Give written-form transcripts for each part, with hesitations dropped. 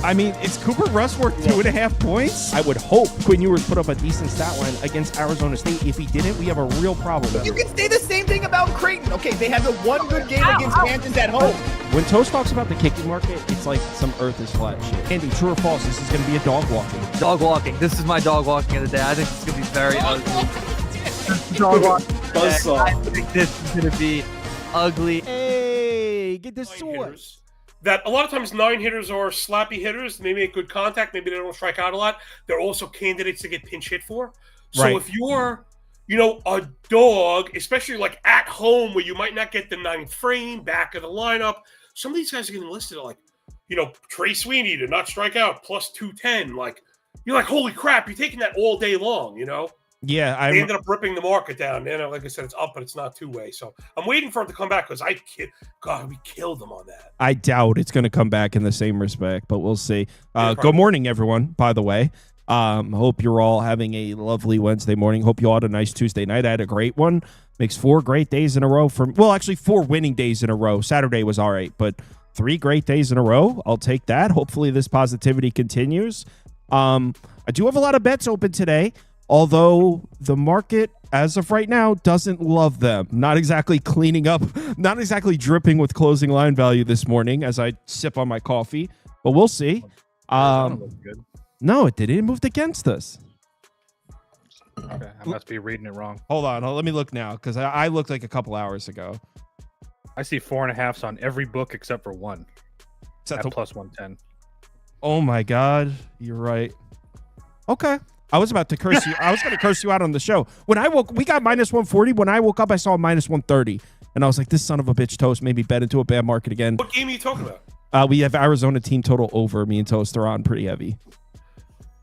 I mean, is Cooper Rush worth 2.5 points? I would hope Quinn Ewers put up a decent stat line against Arizona State. If he didn't, we have a real problem. You can say the same thing about Creighton. Okay, they have the one good game against Kansas at home. When Toast talks about the kicking market, it's like some earth is flat shit. Andy, true or false, this is going to be a dog walking. Dog walking. This is my dog walking of the day. I think it's going to be very ugly. Dog walking. I think this is going to be ugly. Hey, get this sword. That a lot of times 9 hitters are slappy hitters. They make good contact. Maybe they don't strike out a lot. They're also candidates to get pinch hit for. So if you're, a dog, especially like at home where you might not get the 9th frame, back of the lineup, some of these guys are getting listed at like, Trey Sweeney to not strike out plus 210. Like, you're like, holy crap, you're taking that all day long, Yeah, they ended up ripping the market down. And like I said, it's up, but it's not two-way. So I'm waiting for him to come back because we killed him on that. I doubt it's going to come back in the same respect, but we'll see. Good morning, everyone, by the way. Hope you're all having a lovely Wednesday morning. Hope you all had a nice Tuesday night. I had a great one. Makes 4 great days in a row. 4 winning days in a row. Saturday was all right, but 3 great days in a row. I'll take that. Hopefully this positivity continues. I do have a lot of bets open today, although the market, as of right now, doesn't love them. Not exactly cleaning up, not exactly dripping with closing line value this morning as I sip on my coffee, but we'll see. No, it didn't. It moved against us. Okay, I must be reading it wrong. Hold on. Let me look now because I looked like a couple hours ago. I see 4.5s on every book except for one. At plus 110. Oh, my God. You're right. Okay. I was about to curse you. I was going to curse you out on the show. When we got minus 140. When I woke up, I saw minus 130. And I was like, this son of a bitch, Toast, maybe bet into a bad market again. What game are you talking about? We have Arizona team total over. Me and Toast are on pretty heavy.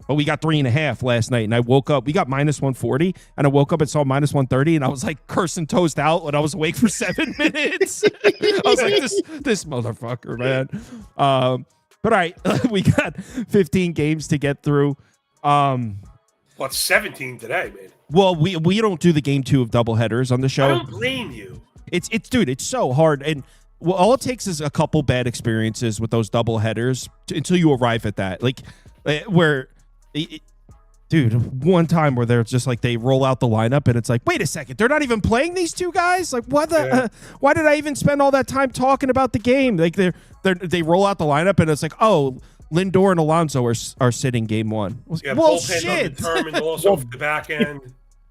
But we got 3.5 last night, and I woke up. We got minus 140, and I woke up and saw minus 130, and I was like cursing Toast out when I was awake for 7 minutes. I was like, this motherfucker, man. But all right, we got 15 games to get through. 17 today, man. Well, we don't do the game 2 of doubleheaders on the show. I don't blame you. It's dude, it's so hard, and all it takes is a couple bad experiences with those doubleheaders until you arrive at that, like where. Dude, one time where they're just like they roll out the lineup and it's like, wait a second, they're not even playing these two guys. Like, why did I even spend all that time talking about the game? Like they roll out the lineup and it's like, oh, Lindor and Alonso are sitting game 1. Yeah, well, bullpen shit. undetermined also the back end.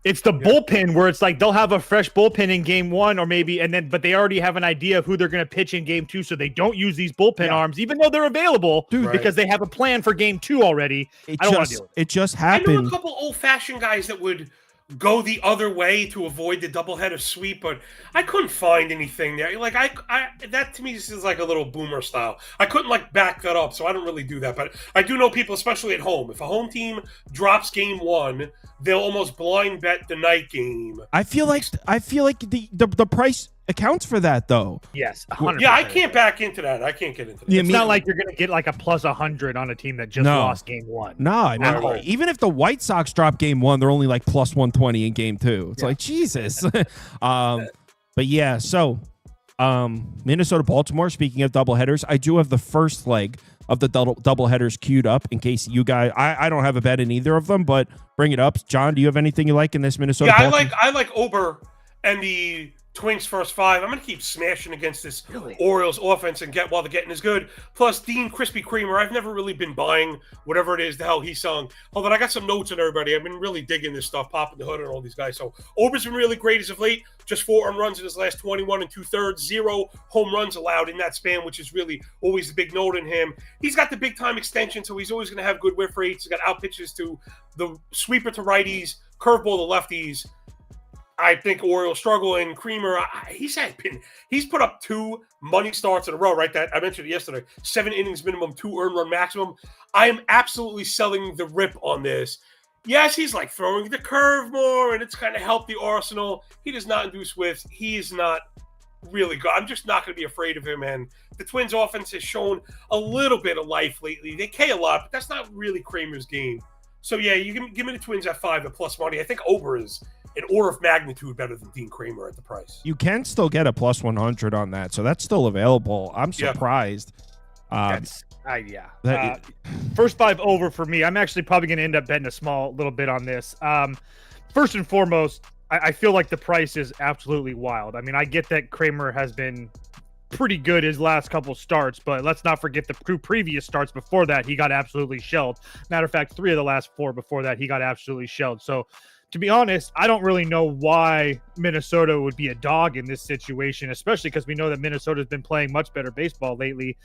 It's the bullpen where it's like they'll have a fresh bullpen in game 1 or maybe, but they already have an idea of who they're going to pitch in game 2. So they don't use these bullpen arms, even though they're available because they have a plan for game 2 already. I don't want to deal with it. It just happened. I knew a couple old fashioned guys that would go the other way to avoid the doubleheader sweep, but I couldn't find anything there. Like I that to me is like a little boomer style. I couldn't back that up, so I don't really do that. But I do know people, especially at home. If a home team drops game 1, they'll almost blind bet the night game. I feel like the price accounts for that though. Yes, 100%. Yeah, I can't back into that. I can't get into that. It's not like you're going to get like a plus 100 on a team that just lost game 1. No, I mean, even if the White Sox drop game 1, they're only like plus 120 in game 2. It's like, Jesus. But yeah, so Minnesota-Baltimore, speaking of doubleheaders, I do have the first leg of the doubleheaders queued up in case you guys, I don't have a bet in either of them, but bring it up. John, do you have anything you like in this Minnesota? Yeah, I like Ober and the Twins first 5. I'm going to keep smashing against this Orioles offense and while the getting is good. Plus, Dean Krispy Kremer. I've never really been buying whatever it is the hell he's selling. Hold on, I got some notes on everybody. I've been really digging this stuff, popping the hood on all these guys. So, Ober's been really great as of late. Just 4 earned runs in his last 21 2/3. 0 home runs allowed in that span, which is really always the big note in him. He's got the big-time extension, so he's always going to have good whiff rates. He's got out pitches to the sweeper to righties, curveball to lefties. I think Orioles struggle, and Kremer, he's put up 2 money starts in a row, right? That I mentioned it yesterday. 7 innings minimum, 2 earned run maximum. I am absolutely selling the rip on this. Yes, he's like throwing the curve more, and it's kind of helped the arsenal. He does not induce whiffs. He is not really good. I'm just not going to be afraid of him, and the Twins offense has shown a little bit of life lately. They K a lot, but that's not really Kramer's game. So, yeah, you can give me the Twins at 5 at plus money. I think Ober is an order of magnitude better than Dean Kremer at the price. You can still get a plus 100 on that, so that's still available. I'm surprised. First 5 over for me. I'm actually probably going to end up betting a small little bit on this. First and foremost, I feel like the price is absolutely wild. I mean, I get that Kramer has been pretty good his last couple starts, but let's not forget the 2 previous starts before that he got absolutely shelled. Matter of fact, 3 of the last 4 before that he got absolutely shelled. So to be honest, I don't really know why Minnesota would be a dog in this situation, especially because we know that Minnesota's been playing much better baseball lately.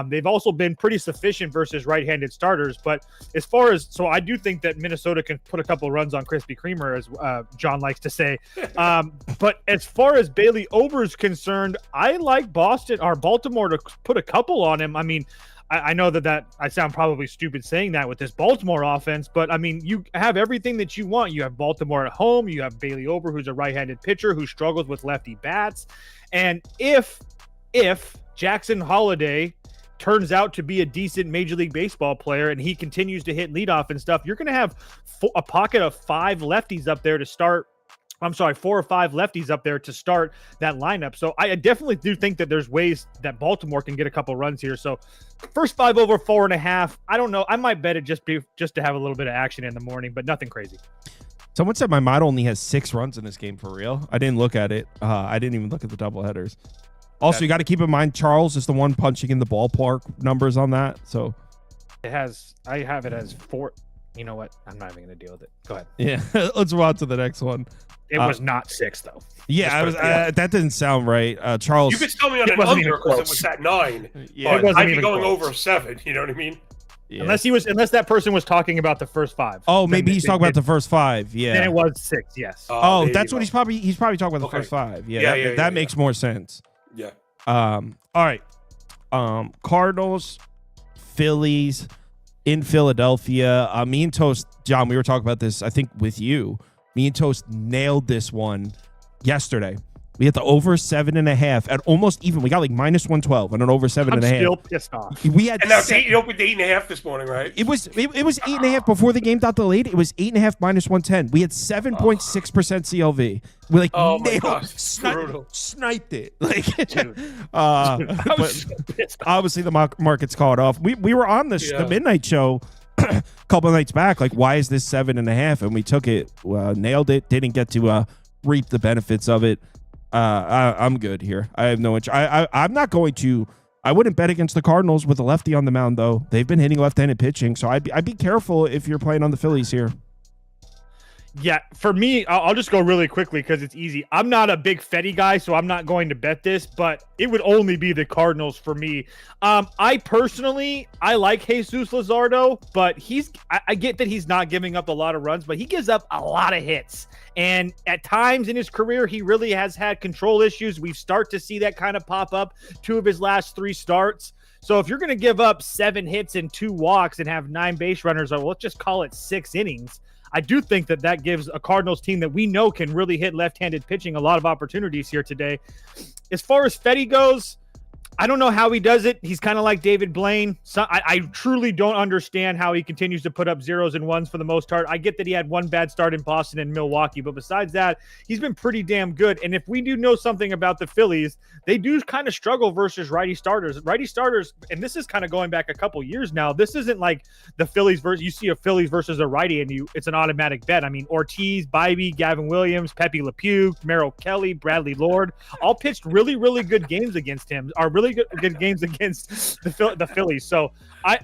They've also been pretty sufficient versus right-handed starters. But as far as, so I do think that Minnesota can put a couple runs on Krispy Kremer, as John likes to say. But as far as Bailey Ober's concerned, I like Baltimore to put a couple on him. I mean, I know that I sound probably stupid saying that with this Baltimore offense, but I mean, you have everything that you want. You have Baltimore at home. You have Bailey Ober, who's a right-handed pitcher who struggles with lefty bats. And if Jackson Holiday turns out to be a decent Major League Baseball player and he continues to hit leadoff and stuff, you're going to have a pocket of 5 lefties up there to start. I'm sorry, 4 or 5 lefties up there to start that lineup. So I definitely do think that there's ways that Baltimore can get a couple runs here. So first 5 over 4.5. I don't know. I might bet it just to have a little bit of action in the morning, but nothing crazy. Someone said my mod only has 6 runs in this game for real. I didn't look at it. I didn't even look at the doubleheaders. Also, you got to keep in mind Charles is the one punching in the ballpark numbers on that. So I have it as 4. You know what? I'm not even going to deal with it. Go ahead. Yeah, let's move on to the next one. It was not 6 though. Yeah, that didn't sound right. Charles, you could tell me on an under because it was at 9. Yeah, but I'd be going over 7. You know what I mean? Yeah. Unless that person was talking about the first 5. Oh, maybe he's talking about the first 5. Yeah. Then it was 6. Yes. Oh, that's what he's probably talking about the first 5. Yeah, that makes more sense. Yeah. All right. Cardinals, Phillies in Philadelphia. Me and Toast, John, we were talking about this, I think, with you. Me and Toast nailed this one yesterday. We had the over 7.5 at almost even. We got like minus 112 and an over 7.5. I'm still pissed off. We had and now it opened 8.5 this morning, right? It was 8.5 before the game got delayed. It was 8.5 minus 110. We had 7.6% CLV. We like nailed, sniped it. Like, dude, but obviously the market's caught off. We were on the midnight show a couple of nights back. Like, why is this 7.5? And we took it, nailed it. Didn't get to reap the benefits of it. I'm good here. I have no interest. I'm not going to. I wouldn't bet against the Cardinals with a lefty on the mound, though. They've been hitting left-handed pitching, so I'd be careful if you're playing on the Phillies here. Yeah, for me, I'll just go really quickly because it's easy. I'm not a big Fetty guy, so I'm not going to bet this, but it would only be the Cardinals for me. I personally like Jesus Luzardo, but I get that he's not giving up a lot of runs, but he gives up a lot of hits. And at times in his career, he really has had control issues. We start to see that kind of pop up 2 of his last 3 starts. So if you're going to give up 7 hits and 2 walks and have 9 base runners, or let's just call it 6 innings, I do think that gives a Cardinals team that we know can really hit left-handed pitching a lot of opportunities here today. As far as Fetty goes, I don't know how he does it. He's kind of like David Blaine. So I truly don't understand how he continues to put up 0s and 1s for the most part. I get that he had 1 bad start in Boston and Milwaukee, but besides that, he's been pretty damn good. And if we do know something about the Phillies, they do kind of struggle versus righty starters. Righty starters, and this is kind of going back a couple years now. This isn't like the Phillies versus, you see a Phillies versus a righty and it's an automatic bet. I mean, Ortiz, Bybee, Gavin Williams, Pepe Le Pew, Merrill Kelly, Bradley Lord, all pitched really, really good games against him. Are really good games against the Phillies. So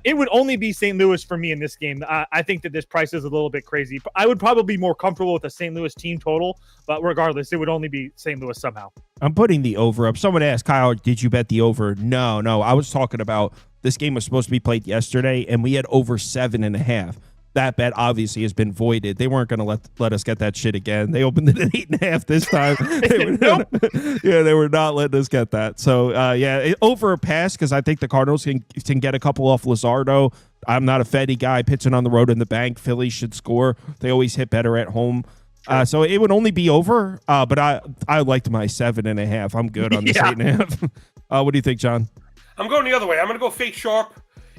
it would only be St. Louis for me in this game. I think that this price is a little bit crazy. I would probably be more comfortable with a St. Louis team total, but regardless, it would only be St. Louis somehow. I'm putting the over up. Someone asked, Kyle, did you bet the over? No. I was talking about this game was supposed to be played yesterday, and we had over 7.5. That bet obviously has been voided. They weren't going to let us get that shit again. They opened it at 8.5 this time. They were not letting us get that. So over a pass because I think the Cardinals can get a couple off Luzardo. I'm not a Fetty guy pitching on the road in the bank. Phillies should score. They always hit better at home. So it would only be over. But I liked my 7.5. I'm good on this 8.5. What do you think, John? I'm going the other way. I'm going to go fake sharp.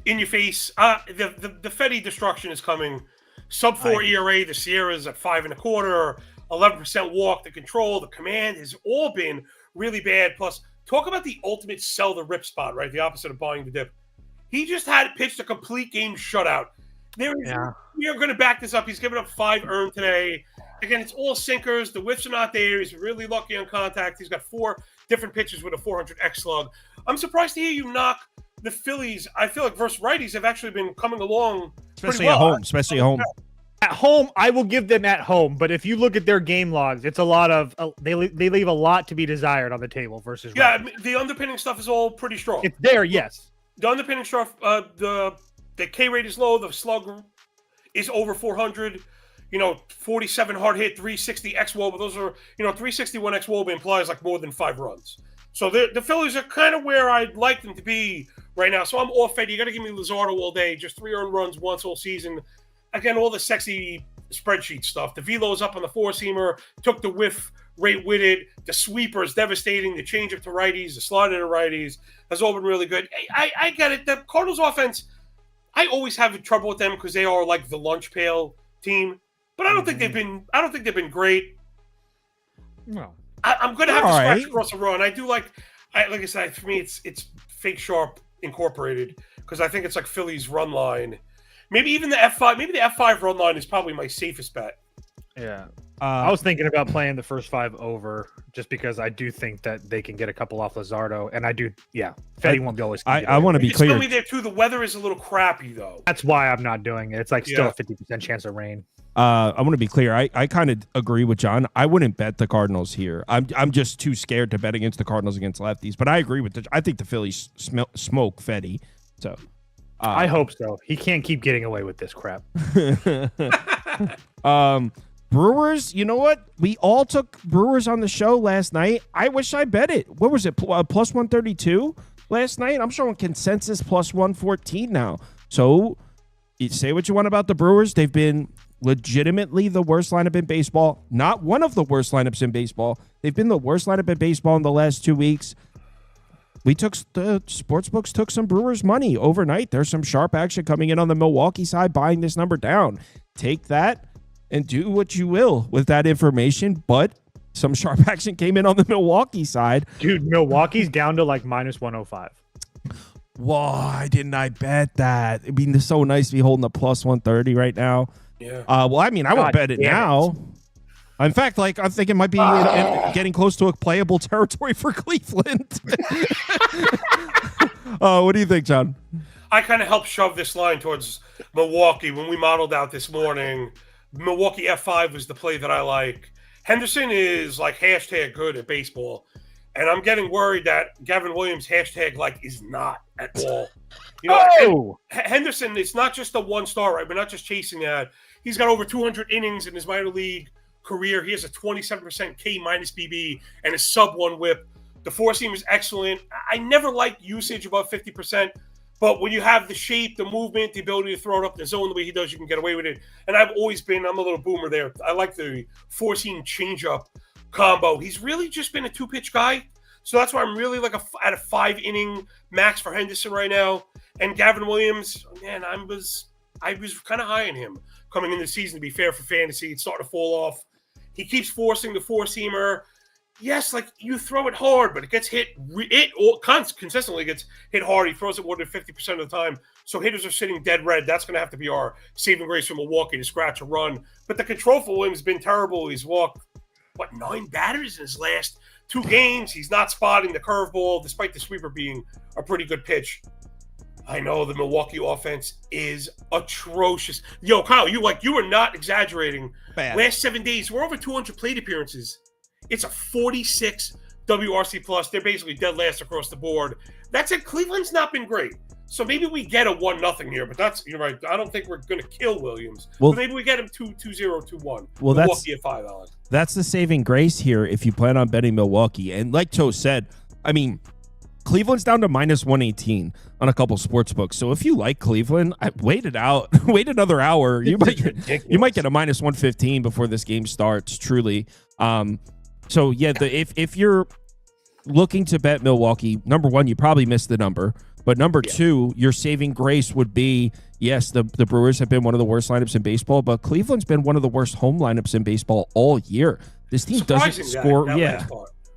In your face, the Fetty destruction is coming. Sub 4 ERA, the Sierra's at 5.25, 11% walk. The control, the command has all been really bad. Plus, talk about the ultimate sell the rip spot, right? The opposite of buying the dip. He just had pitched a complete game shutout. We are going to back this up. He's given up 5 earned today. Again, it's all sinkers. The whiffs are not there. He's really lucky on contact. He's got 4 different pitches with a 400 X slug. I'm surprised to hear you knock the Phillies. I feel like versus righties have actually been coming along especially pretty well. at home. Especially at home. At home, I will give them at home, but if you look at their game logs, it's a lot of they leave a lot to be desired on the table versus I mean, the underpinning stuff is all pretty strong. It's there, yes. The underpinning stuff, the K rate is low. The slug is over 400. 47 hard hit, 360 xWOBA, but those are 361 xWOBA implies like more than 5 runs. So the Phillies are kind of where I'd like them to be right now. So I'm off Fed. You got to give me Luzardo all day. Just 3 earned runs once all season. Again, all the sexy spreadsheet stuff. The velo's up on the 4-seamer. Took the whiff rate with it. The sweeper is devastating. The change-up to righties, the slide into righties has all been really good. I get it. The Cardinals offense, I always have trouble with them because they are like the lunch pail team. But I don't think they've been. I don't think they've been great. No, I'm going to have to scratch across the run. I do like I said, for me, it's Fake Sharp Incorporated because I think it's like Philly's run line. Maybe even the F5. Maybe the F5 run line is probably my safest bet. Yeah, I was thinking about playing the first 5 over just because I do think that they can get a couple off Luzardo, and I do. Yeah, Fetty won't be always. I want to be clear. It's me there too. The weather is a little crappy though. That's why I'm not doing it. It's like still a 50% chance of rain. I want to be clear. I kind of agree with John. I wouldn't bet the Cardinals here. I'm just too scared to bet against the Cardinals against lefties. But I agree with I think the Phillies smoke Fetty. So I hope so. He can't keep getting away with this crap. Brewers. You know what? We all took Brewers on the show last night. I wish I bet it. What was it? Plus 132 last night. I'm showing consensus plus 114 now. So you say what you want about the Brewers. They've been legitimately the worst lineup in baseball. Not one of the worst lineups in baseball. They've been the worst lineup in baseball in the last 2 weeks. The sportsbooks took some Brewers money overnight. There's some sharp action coming in on the Milwaukee side, buying this number down. Take that and do what you will with that information. But some sharp action came in on the Milwaukee side. Dude, Milwaukee's down to like minus 105. Why didn't I bet that? I mean, it's so nice to be holding a plus 130 right now. Yeah. Well, I mean, I won't bet it now. In fact, like I'm thinking it might be getting close to a playable territory for Cleveland. What do you think, John? I kind of helped shove this line towards Milwaukee when we modeled out this morning. Milwaukee F5 was the play that I like. Henderson is like hashtag good at baseball. And I'm getting worried that Gavin Williams hashtag like is not at all. Henderson, it's not just a 1-star, right? We're not just chasing that. He's got over 200 innings in his minor league career. He has a 27% K minus BB and a sub-1 whip. The 4-seam is excellent. I never liked usage above 50%, but when you have the shape, the movement, the ability to throw it up in the zone the way he does, you can get away with it. And I'm a little boomer there. I like the 4-seam changeup combo. He's really just been a 2-pitch guy. So that's why I'm really like at a 5-inning max for Henderson right now. And Gavin Williams, man, I was kind of high on him coming into the season, to be fair, for fantasy. It's starting to fall off. He keeps forcing the 4-seamer. Yes, like you throw it hard, but it gets hit. Consistently gets hit hard. He throws it more than 50% of the time. So hitters are sitting dead red. That's going to have to be our saving grace for Milwaukee to scratch a run. But the control for Williams has been terrible. He's walked, 9 batters in his last 2 games. He's not spotting the curveball, despite the sweeper being a pretty good pitch. I know the Milwaukee offense is atrocious. Yo, Kyle, you are not exaggerating. Bad. Last 7 days, we're over 200 plate appearances. It's a 46 WRC plus. They're basically dead last across the board. That said, Cleveland's not been great. So maybe we get a 1-0 here, but you're right. I don't think we're going to kill Williams. Well, but maybe we get him 2-0, 2-1. Well, Milwaukee at $5. That's the saving grace here if you plan on betting Milwaukee. And like Toe said, I mean, Cleveland's down to minus 118 on a couple sports books. So if you like Cleveland, wait it out. Wait another hour. You might get a minus 115 before this game starts, truly. So yeah, if you're looking to bet Milwaukee, number one, you probably missed the number. But number two, your saving grace would be, yes, the Brewers have been one of the worst lineups in baseball, but Cleveland's been one of the worst home lineups in baseball all year. This team doesn't score.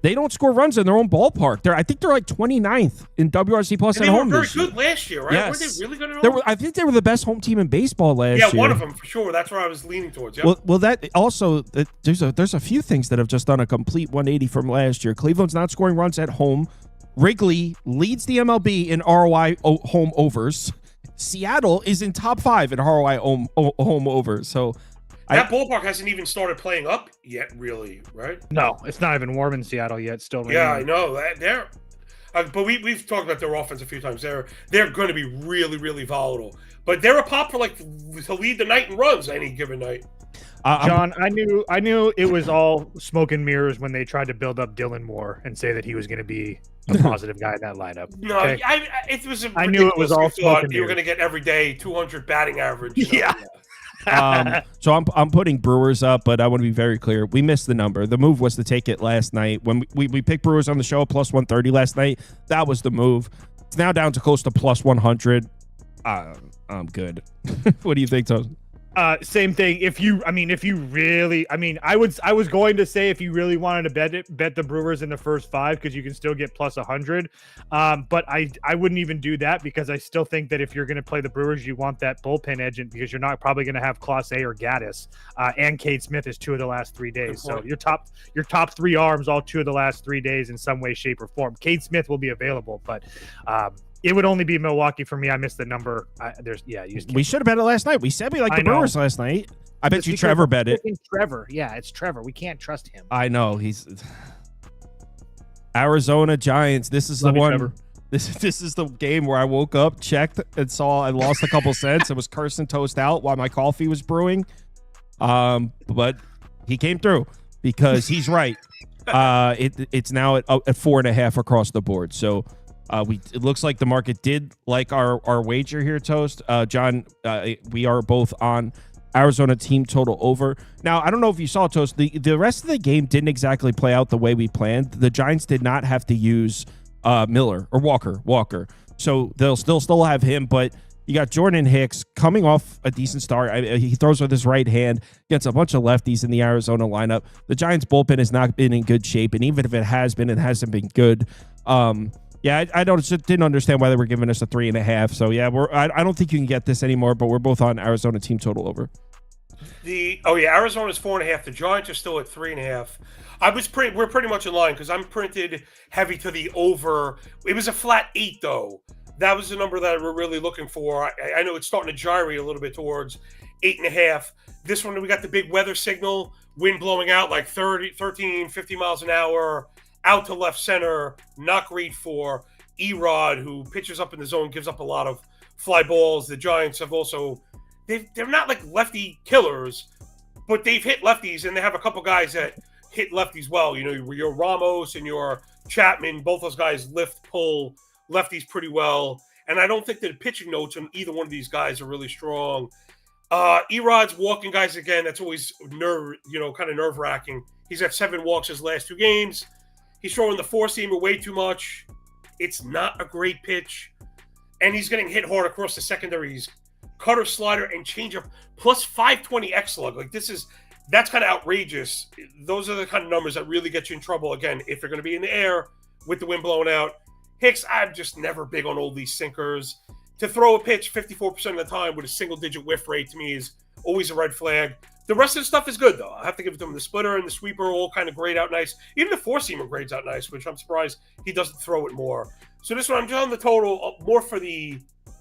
They don't score runs in their own ballpark. I think they're like 29th in WRC plus and at home. They were very good last year, right? Yes. Were they really good at home? I think they were the best home team in baseball last year. Yeah, one of them for sure. That's where I was leaning towards. Yep. Well, that also there's a few things that have just done a complete 180 from last year. Cleveland's not scoring runs at home. Wrigley leads the MLB in ROI home overs. Seattle is in top 5 in ROI home overs. So that ballpark hasn't even started playing up yet, really, right? No, it's not even warm in Seattle yet. Still raining. Yeah, I know that but we've talked about their offense a few times. They're going to be really, really volatile. But they're a pop for to lead the night in runs any given night. John, I knew it was all smoke and mirrors when they tried to build up Dylan Moore and say that he was going to be a positive guy in that lineup. No, okay? I knew it was all smoke and you were mirrors. going to get every day 200 batting average. So, Yeah. So I'm putting Brewers up, but I want to be very clear. We missed the number. The move was to take it last night. When we picked Brewers on the show plus 130 last night, that was the move. It's now down to close to plus 100. I'm good. What do you think, Toast? Same thing. If you really, I was going to say if you really wanted to bet the Brewers in the first 5 because you can still get plus 100. But I wouldn't even do that because I still think that if you're going to play the Brewers, you want that bullpen edge because you're not probably going to have Clase or Gaddis. And Cade Smith is 2 of the last 3 days. So your top 3 arms all 2 of the last 3 days in some way, shape, or form. Cade Smith will be available, but it would only be Milwaukee for me. I missed the number. We should have bet it last night. We said we liked the Brewers last night. I bet you Trevor bet it. Trevor. Yeah, it's Trevor. We can't trust him. I know. He's Arizona Giants. This is the one. Trevor. This is the game where I woke up, checked, and saw I lost a couple cents. I was cursing Toast out while my coffee was brewing. But he came through because he's right. It's now at 4.5 across the board. So it looks like the market did like our wager here, Toast. John, we are both on Arizona team total over. Now, I don't know if you saw, Toast, the rest of the game didn't exactly play out the way we planned. The Giants did not have to use Miller or Walker. So they'll still have him, but you got Jordan Hicks coming off a decent start. He throws with his right hand, gets a bunch of lefties in the Arizona lineup. The Giants bullpen has not been in good shape, and even if it has been, it hasn't been good. Yeah, I didn't understand why they were giving us a 3.5. So yeah, I don't think you can get this anymore. But we're both on Arizona team total over. Arizona's 4.5. The Giants are still at 3.5. We're pretty much in line because I'm printed heavy to the over. It was a flat 8 though. That was the number that we're really looking for. I know it's starting to gyrate a little bit towards 8.5. This one we got the big weather signal, wind blowing out like 13, 50 miles an hour. Out to left center, not great for Erod, who pitches up in the zone, gives up a lot of fly balls. The Giants have also, they're not like lefty killers, but they've hit lefties, and they have a couple guys that hit lefties well. You know, your Ramos and your Chapman, both those guys pull lefties pretty well. And I don't think that the pitching notes on either one of these guys are really strong. Erod's walking guys again. That's always kind of nerve-wracking. He's had 7 walks his last 2 games. He's throwing the 4-seamer way too much. It's not a great pitch. And he's getting hit hard across the secondaries. Cutter, slider, and changeup plus 520 X-Lug. That's kind of outrageous. Those are the kind of numbers that really get you in trouble, again, if you're going to be in the air with the wind blowing out. Hicks, I'm just never big on all these sinkers. To throw a pitch 54% of the time with a single-digit whiff rate to me is always a red flag. The rest of the stuff is good, though. I have to give it to him. The splitter and the sweeper all kind of grade out nice. Even the 4-seamer grades out nice, which I'm surprised he doesn't throw it more. So this one, I'm doing the total more for the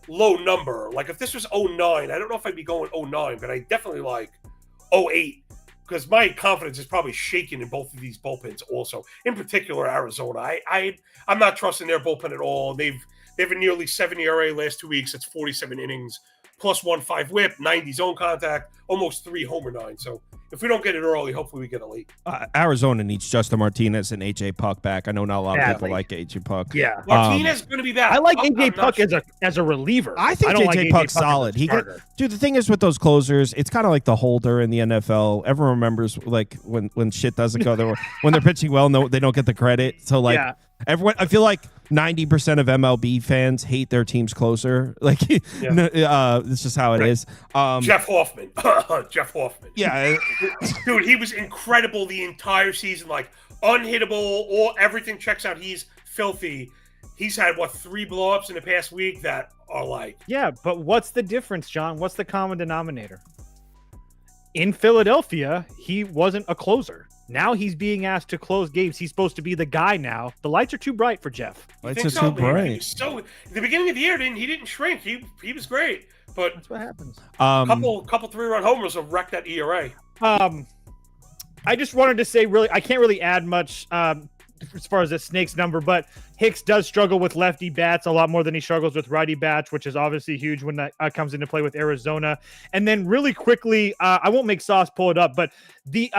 low number. Like if this was 09, I don't know if I'd be going 09, but I definitely like 08 because my confidence is probably shaken in both of these bullpens also. In particular, Arizona. I'm not trusting their bullpen at all. They've a nearly 7 ERA last 2 weeks. That's 47 innings. Plus 1.5 whip, 90 zone contact, almost 3 homer 9. So if we don't get it early, hopefully we get it late. Arizona needs Justin Martinez and AJ Puck back. I know not a lot of people like AJ Puck. Yeah, Martinez is going to be back. I like AJ Puck as a reliever. I think AJ Puck's solid. Dude, the thing is with those closers, it's kind of like the holder in the NFL. Everyone remembers like when shit doesn't go their way. When they're pitching well, no, they don't get the credit. So everyone, I feel like 90% of MLB fans hate their team's closer. Like, it's just how it is. Jeff Hoffman. Yeah. Dude, he was incredible the entire season. Like, unhittable, or everything checks out. He's filthy. He's had, 3 blow-ups in the past week that are like... Yeah, but what's the difference, John? What's the common denominator? In Philadelphia, he wasn't a closer. Now he's being asked to close games. He's supposed to be the guy now. The lights are too bright for Jeff. Lights are too bright. So, at the beginning of the year, he didn't shrink. He was great. But that's what happens. Couple 3-run homers will wreck that ERA. I just wanted to say, really, I can't really add much as far as the Snakes number, but Hicks does struggle with lefty bats a lot more than he struggles with righty bats, which is obviously huge when that comes into play with Arizona. And then really quickly, I won't make Sauce pull it up, but the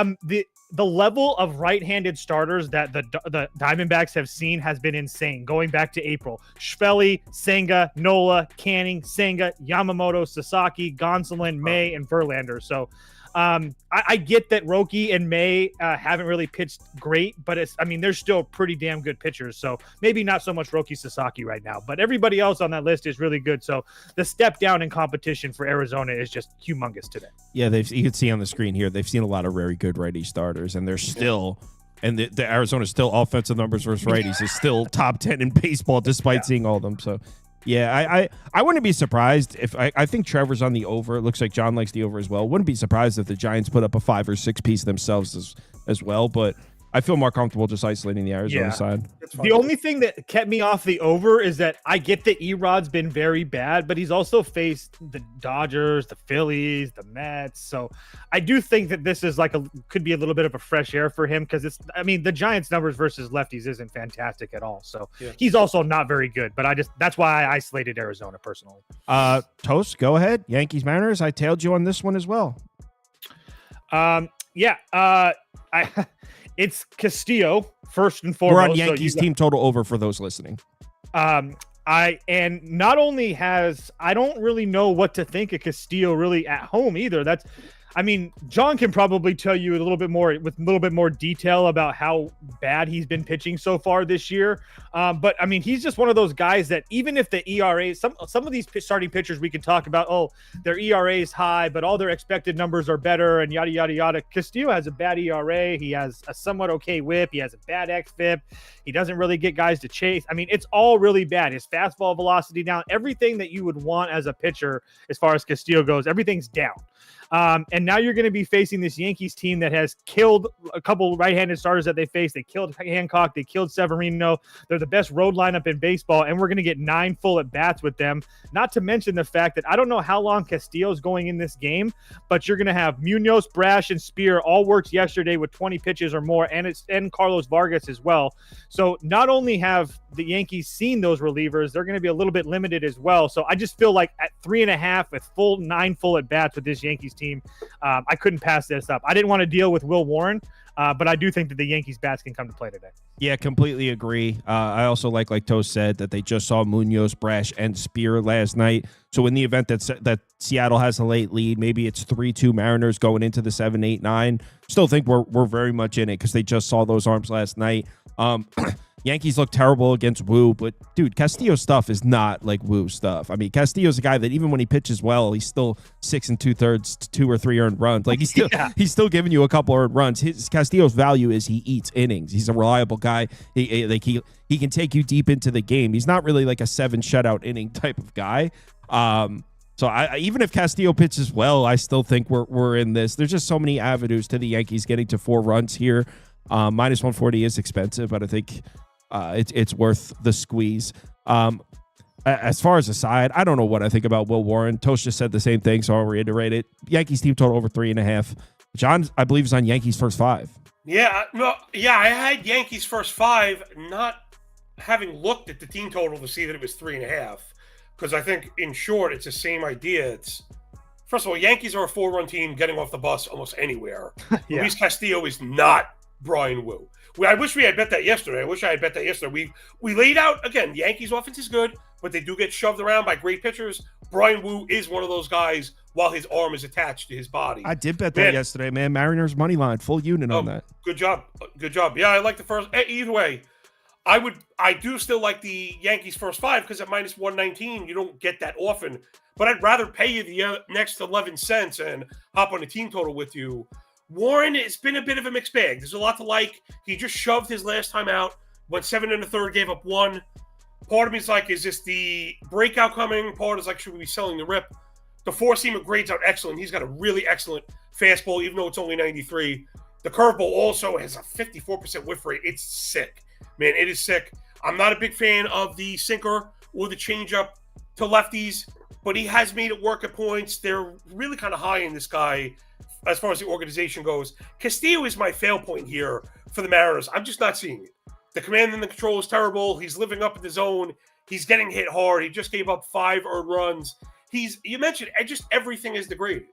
level of right-handed starters that the Diamondbacks have seen has been insane going back to April. Schvelli, Senga, Nola, Canning, Senga, Yamamoto, Sasaki, Gonsolin, May, and Verlander. So I get that Roki and May haven't really pitched great, but they're still pretty damn good pitchers. So maybe not so much Roki Sasaki right now, but everybody else on that list is really good. So the step down in competition for Arizona is just humongous today. Yeah, you can see on the screen here, they've seen a lot of very good righty starters, and they're still, and the Arizona still offensive numbers versus righties is still top 10 in baseball despite seeing all of them. So yeah, I wouldn't be surprised if I think Trevor's on the over. It looks like John likes the over as well. Wouldn't be surprised if the Giants put up a 5 or 6 piece themselves as well, but I feel more comfortable just isolating the Arizona side. The only thing that kept me off the over is that I get that Erod's been very bad, but he's also faced the Dodgers, the Phillies, the Mets. So I do think that this is could be a little bit of a fresh air for him because the Giants numbers versus lefties isn't fantastic at all. So he's also not very good, but that's why I isolated Arizona personally. Toast, go ahead. Yankees Mariners. I tailed you on this one as well. It's Castillo first and foremost. We're on Yankees team total over for those listening. I don't really know what to think of Castillo really at home either. John can probably tell you with a little bit more detail about how bad he's been pitching so far this year. But he's just one of those guys that even if the ERA, some of these starting pitchers we can talk about, their ERA is high, but all their expected numbers are better and yada, yada, yada. Castillo has a bad ERA. He has a somewhat okay whip. He has a bad xFIP. He doesn't really get guys to chase. It's all really bad. His fastball velocity down, everything that you would want as a pitcher as far as Castillo goes, everything's down. And now you're going to be facing this Yankees team that has killed a couple right-handed starters that they faced. They killed Hancock. They killed Severino. They're the best road lineup in baseball, and we're going to get 9 full at-bats with them. Not to mention the fact that I don't know how long Castillo's going in this game, but you're going to have Munoz, Brash, and Spear all worked yesterday with 20 pitches or more, and Carlos Vargas as well. So not only have the Yankees seen those relievers, they're going to be a little bit limited as well. So I just feel like at 3.5 with 9 full at-bats with this Yankees team, I couldn't pass this up. I didn't want to deal with Will Warren, but I do think that the Yankees bats can come to play today. Yeah, completely agree. I also like Toast said, that they just saw Munoz, Brash, and Spear last night. So in the event that Seattle has a late lead, maybe it's 3-2 Mariners going into the 7, 8, 9. Still think we're very much in it because they just saw those arms last night. Yankees look terrible against Wu, but dude, Castillo's stuff is not like Wu stuff. Castillo's a guy that even when he pitches well, he's still 6 2/3, 2 or 3 earned runs. He's still giving you a couple earned runs. Castillo's value is he eats innings. He's a reliable guy. He can take you deep into the game. He's not really like a 7 shutout inning type of guy. So I even if Castillo pitches well, I still think we're in this. There's just so many avenues to the Yankees getting to 4 runs here. Minus 140 is expensive, but I think it's worth the squeeze. As far as the side, I don't know what I think about Will Warren. Toast just said the same thing, so I'll reiterate it. Yankees team total over 3.5. John, I believe, is on Yankees first 5. I had Yankees first 5, not having looked at the team total to see that it was 3.5, because I think in short it's the same idea. It's first of all, Yankees are a 4-run team getting off the bus almost anywhere. Luis Castillo is not Brian Wu. I wish we had bet that yesterday. We laid out, again, the Yankees offense is good, but they do get shoved around by great pitchers. Brian Wu is one of those guys while his arm is attached to his body. I did bet that yesterday, man. Mariners money line, full unit on that. Good job. Yeah, I like the first. Either way, I do still like the Yankees first 5 because at minus 119, you don't get that often. But I'd rather pay you the next 11 cents and hop on a team total with you Warren has been a bit of a mixed bag. There's a lot to like. He just shoved his last time out, went 7 1/3, gave up 1. Part of me is like, is this the breakout coming? Part is like, should we be selling the rip? The four-seamer grades out excellent. He's got a really excellent fastball, even though it's only 93. The curveball also has a 54% whiff rate. It's sick. Man, it is sick. I'm not a big fan of the sinker or the changeup to lefties, but he has made it work at points. They're really kind of high in this guy as far as the organization goes. Castillo is my fail point here for the Mariners. I'm just not seeing it. The command and the control is terrible. He's living up in the zone. He's getting hit hard. He just gave up 5 earned runs. You mentioned just everything is degraded.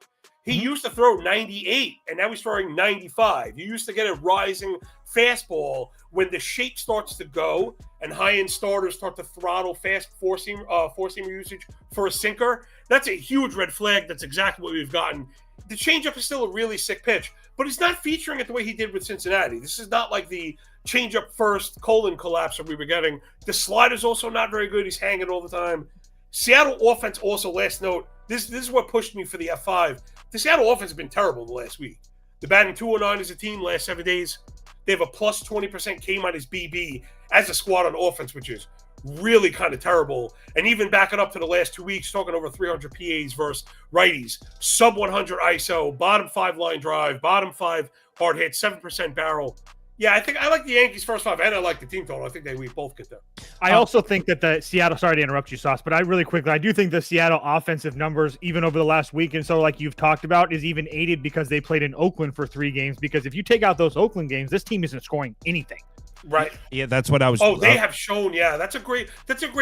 He used to throw 98, and now he's throwing 95. You used to get a rising fastball when the shape starts to go and high-end starters start to throttle fast four-seamer usage for a sinker. That's a huge red flag. That's exactly what we've gotten. The changeup is still a really sick pitch, but he's not featuring it the way he did with Cincinnati. This is not like the changeup first colon collapse that we were getting. The slider's also not very good. He's hanging all the time. Seattle offense also, last note, this is what pushed me for the F5. The Seattle offense has been terrible the last week. They're batting 209 as a team last 7 days. They have a plus 20% K-minus BB as a squad on offense, which is really kind of terrible. And even backing up to the last 2 weeks, talking over 300 PAs versus righties, sub 100 ISO, bottom 5 line drive, bottom 5 hard hit, 7% barrel. Yeah, I think I like the Yankees first 5, and I like the team total. I think we both get there. I also think that the Seattle, sorry to interrupt you, Sauce, but I do think the Seattle offensive numbers, even over the last week, and so like you've talked about, is even aided because they played in Oakland for 3 games. Because if you take out those Oakland games, this team isn't scoring anything. Right. Yeah, that's what I was. Oh, they have shown. Yeah, that's a great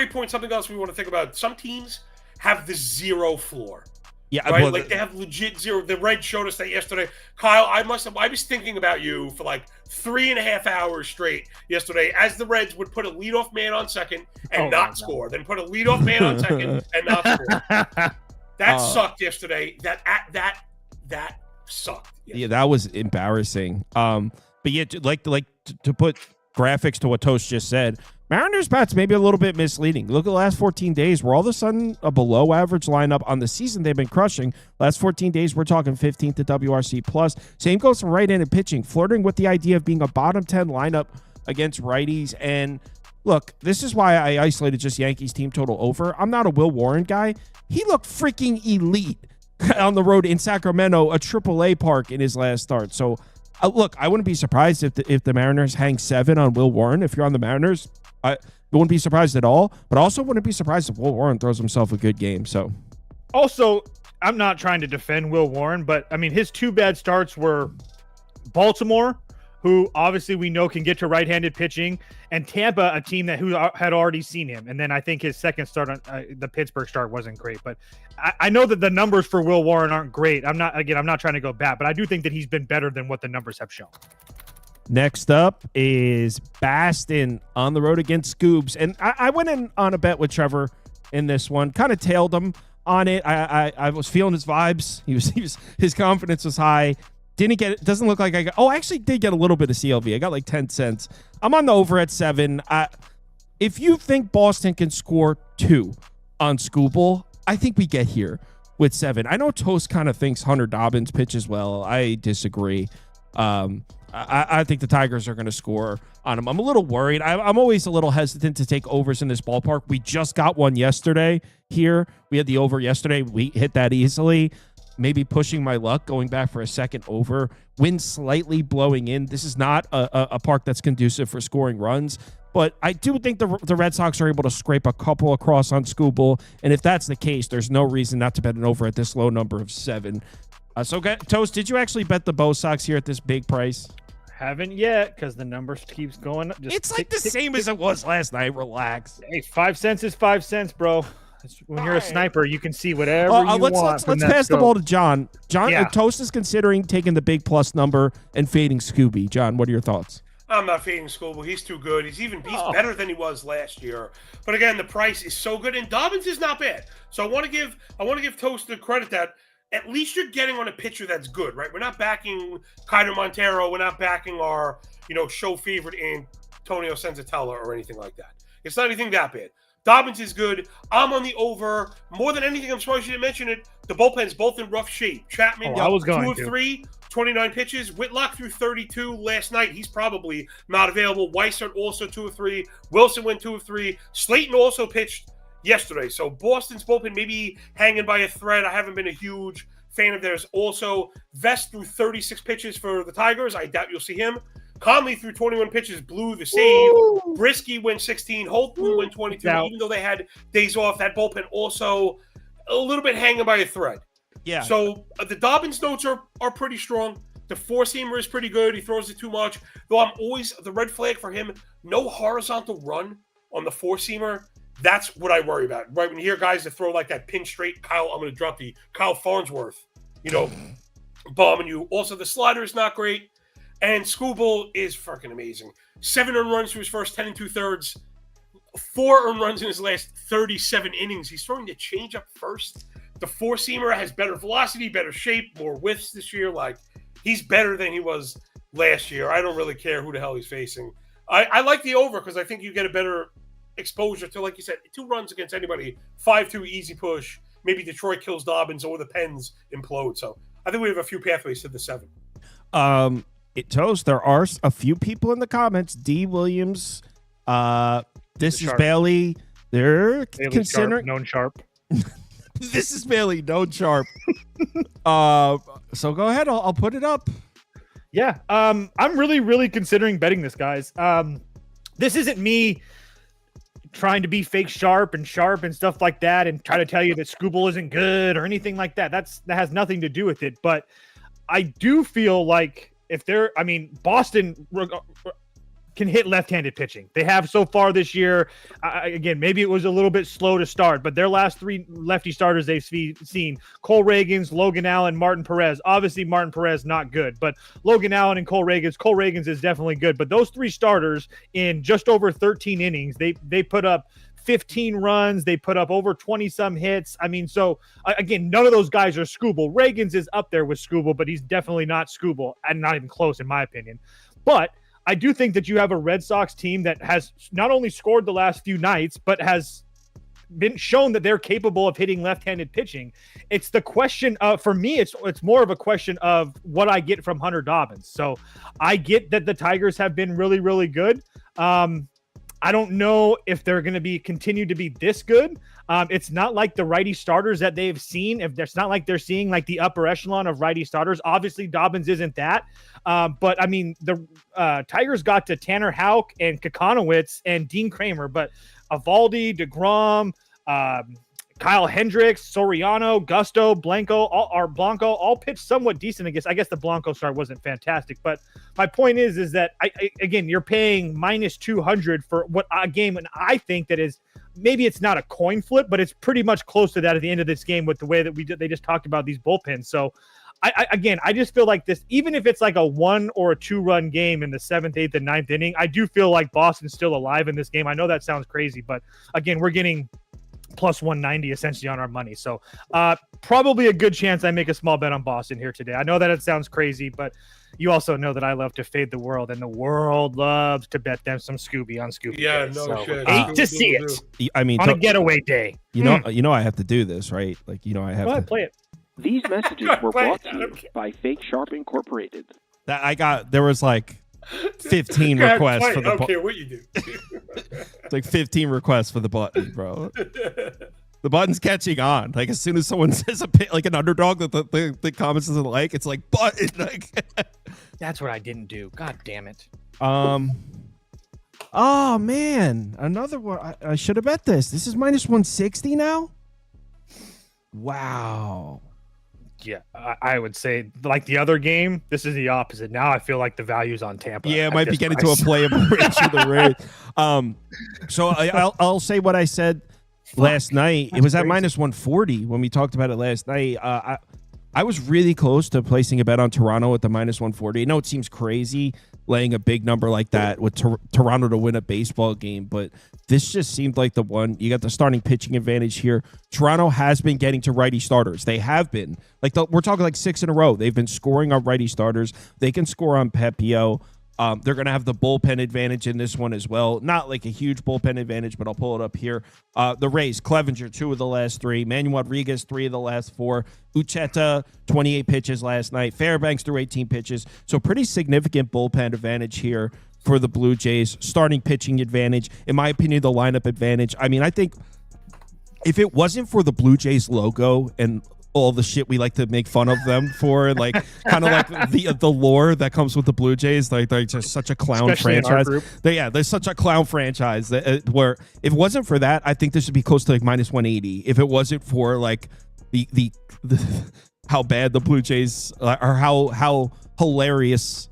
point. Something else we want to think about. Some teams have the zero floor. Yeah, right. Well, like they have legit zero. The Reds showed us that yesterday. Kyle, I was thinking about you for like 3.5 hours straight yesterday, as the Reds would put a leadoff man on second and not score, then put a leadoff man on second and not score. That sucked yesterday. That sucked. Yesterday. Yeah, that was embarrassing. But yeah, like to put graphics to what Toast just said, Mariners bats maybe a little bit misleading. Look at the last 14 days. We're all of a sudden a below average lineup. On the season, they've been crushing. Last 14 days, we're talking 15th at WRC plus. Same goes for right-handed pitching, flirting with the idea of being a bottom 10 lineup against righties. And look, this is why I isolated just Yankees team total over. I'm not a Will Warren guy. He looked freaking elite on the road in Sacramento, a AAA park in his last start. So, look, I wouldn't be surprised if the Mariners hang 7 on Will Warren. If you're on the Mariners, I wouldn't be surprised at all, but also wouldn't be surprised if Will Warren throws himself a good game. So, also, I'm not trying to defend Will Warren, but I mean, his 2 bad starts were Baltimore, who obviously we know can get to right-handed pitching, and Tampa, a team who had already seen him. And then I think his second start on the Pittsburgh start wasn't great, but I know that the numbers for Will Warren aren't great. I'm not trying to go bad, but I do think that he's been better than what the numbers have shown. Next up is Baston on the road against Scoobs. And I went in on a bet with Trevor in this one, kind of tailed him on it. I was feeling his vibes. His confidence was high. Didn't get it. Doesn't look like I got. Oh, I actually did get a little bit of CLV. I got like 10 cents. I'm on the over at 7. If you think Boston can score 2 on Scooble, I think we get here with 7. I know Toast kind of thinks Hunter Dobbins pitches well. I disagree. I think the Tigers are going to score on him. I'm a little worried. I'm always a little hesitant to take overs in this ballpark. We just got one yesterday here. We had the over yesterday. We hit that easily. Maybe pushing my luck, going back for a second over. Wind slightly blowing in. This is not a park that's conducive for scoring runs. But I do think the Red Sox are able to scrape a couple across on Scooble. And if that's the case, there's no reason not to bet an over at this low number of 7. Toast, did you actually bet the Bo Sox here at this big price? Haven't yet, because the numbers keeps going. It's like the same as it was last night. Relax. Hey, 5 cents is 5 cents, bro. When you're a sniper, you can see whatever you want. Let's pass the ball to John. Yeah. Toast is considering taking the big plus number and fading Scooby. John, what are your thoughts? I'm not fading Scooby. He's too good. He's better than he was last year. But again, the price is so good, and Dobbins is not bad. So I want to give Toast the credit that at least you're getting on a pitcher that's good, right? We're not backing Kiner Montero. We're not backing our show favorite Antonio Senzatella or anything like that. It's not anything that bad. Dobbins is good. I'm on the over. More than anything, I'm surprised you didn't mention it. The bullpen's both in rough shape. Chapman, 2 of 3, 29 pitches. Whitlock threw 32 last night. He's probably not available. Weissert also 2 of 3. Wilson went 2 of 3. Slayton also pitched yesterday. So Boston's bullpen maybe hanging by a thread. I haven't been a huge fan of theirs. Also, Vest threw 36 pitches for the Tigers. I doubt you'll see him. Conley threw 21 pitches, blew the save. Woo! Brisky went 16. Holton went 22. Now, even though they had days off, that bullpen also a little bit hanging by a thread. Yeah. So the Dobbins notes are pretty strong. The four-seamer is pretty good. He throws it too much. Though I'm always the red flag for him, no horizontal run on the four-seamer. That's what I worry about. Right when you hear guys that throw like that pin straight, I'm going to drop the Kyle Farnsworth, bombing you. Also, the slider is not great. And Skubal is freaking amazing. 7 earned runs to his first 10 2/3. 4 earned runs in his last 37 innings. He's throwing the changeup first. The four-seamer has better velocity, better shape, more whiffs this year. Like, he's better than he was last year. I don't really care who the hell he's facing. I like the over because I think you get a better exposure to, like you said, 2 runs against anybody. 5-2 easy push. Maybe Detroit kills Dobbins or the Pens implode. So I think we have a few pathways to the 7. Toast, there are a few people in the comments. D. Williams, this is Bailey. They're Bailey considering known Sharp. This is Bailey, known Sharp. So go ahead. I'll put it up. Yeah. I'm really, really considering betting this, guys. This isn't me trying to be fake sharp and stuff like that and try to tell you that Skubal isn't good or anything like that. That has nothing to do with it. But I do feel like Boston can hit left-handed pitching. They have so far this year. Again, maybe it was a little bit slow to start, but their last 3 lefty starters they've seen, Cole Reagans, Logan Allen, Martin Perez. Obviously, Martin Perez not good, but Logan Allen and Cole Reagans is definitely good. But those 3 starters in just over 13 innings, they put up 15 runs. They put up over 20-some hits. So again, none of those guys are Skubal. Reagans is up there with Skubal, but he's definitely not Skubal, and not even close in my opinion. But I do think that you have a Red Sox team that has not only scored the last few nights, but has been shown that they're capable of hitting left-handed pitching. It's the question of, for me, it's more of a question of what I get from Hunter Dobbins. So I get that the Tigers have been really, really good. I don't know if they're going to continue to be this good. It's not like the righty starters that they've seen. It's not like they're seeing like the upper echelon of righty starters. Obviously, Dobbins isn't that. But the Tigers got to Tanner Houck and Kokonowitz and Dean Kramer, but Eovaldi, DeGrom, Kyle Hendricks, Soriano, Gusto, Blanco, all pitched somewhat decent. I guess the Blanco start wasn't fantastic, but my point is that again, you're paying minus 200 for what a game, and I think that is maybe it's not a coin flip, but it's pretty much close to that at the end of this game with the way that they just talked about these bullpens. So I just feel like this, even if it's like a 1 or a 2 run game in the 7th, 8th, and 9th inning, I do feel like Boston's still alive in this game. I know that sounds crazy, but again, we're getting plus 190 essentially on our money. So probably a good chance I make a small bet on Boston here today. I know that it sounds crazy, but you also know that I love to fade the world, and the world loves to bet them some Scooby on Scooby. Yeah, Day. no so shit. Hate to see it. On a getaway day. You know, I have to do this, right? Like, I have to play it. These messages were brought to you by Fake Sharp Incorporated. There was like 15 requests for the I don't care what you do. It's like 15 requests for the button, bro. The button's catching on. Like, as soon as someone says like an underdog that the comments doesn't like, it's like button. Like, that's what I didn't do. God damn it. Oh man, another one. I should have bet this. This is minus 160 now. Wow. Yeah, I would say like the other game, this is the opposite. Now I feel like the value's on Tampa. Yeah, it might be getting to a playable range of the rate. So I'll say what I said last night. It was at minus 140 when we talked about it last night. I was really close to placing a bet on Toronto at the minus 140. I know it seems crazy laying a big number like that with Toronto to win a baseball game, but this just seemed like the one. You got the starting pitching advantage here. Toronto has been getting to righty starters. They have been. We're talking like 6 in a row. They've been scoring on righty starters. They can score on Pepio. They're going to have the bullpen advantage in this one as well. Not like a huge bullpen advantage, but I'll pull it up here. The Rays, Clevenger, 2 of the last 3. Manuel Rodriguez, 3 of the last 4. Ucheta, 28 pitches last night. Fairbanks threw 18 pitches. So pretty significant bullpen advantage here for the Blue Jays. Starting pitching advantage. In my opinion, the lineup advantage. I mean, I think if it wasn't for the Blue Jays logo and all the shit we like to make fun of them for, like kind of like the lore that comes with the Blue Jays, like they're just such a clown Especially franchise. in our group. They're such a clown franchise that, where if it wasn't for that, I think this would be close to like minus 180. If it wasn't for like the how bad the Blue Jays or how hilarious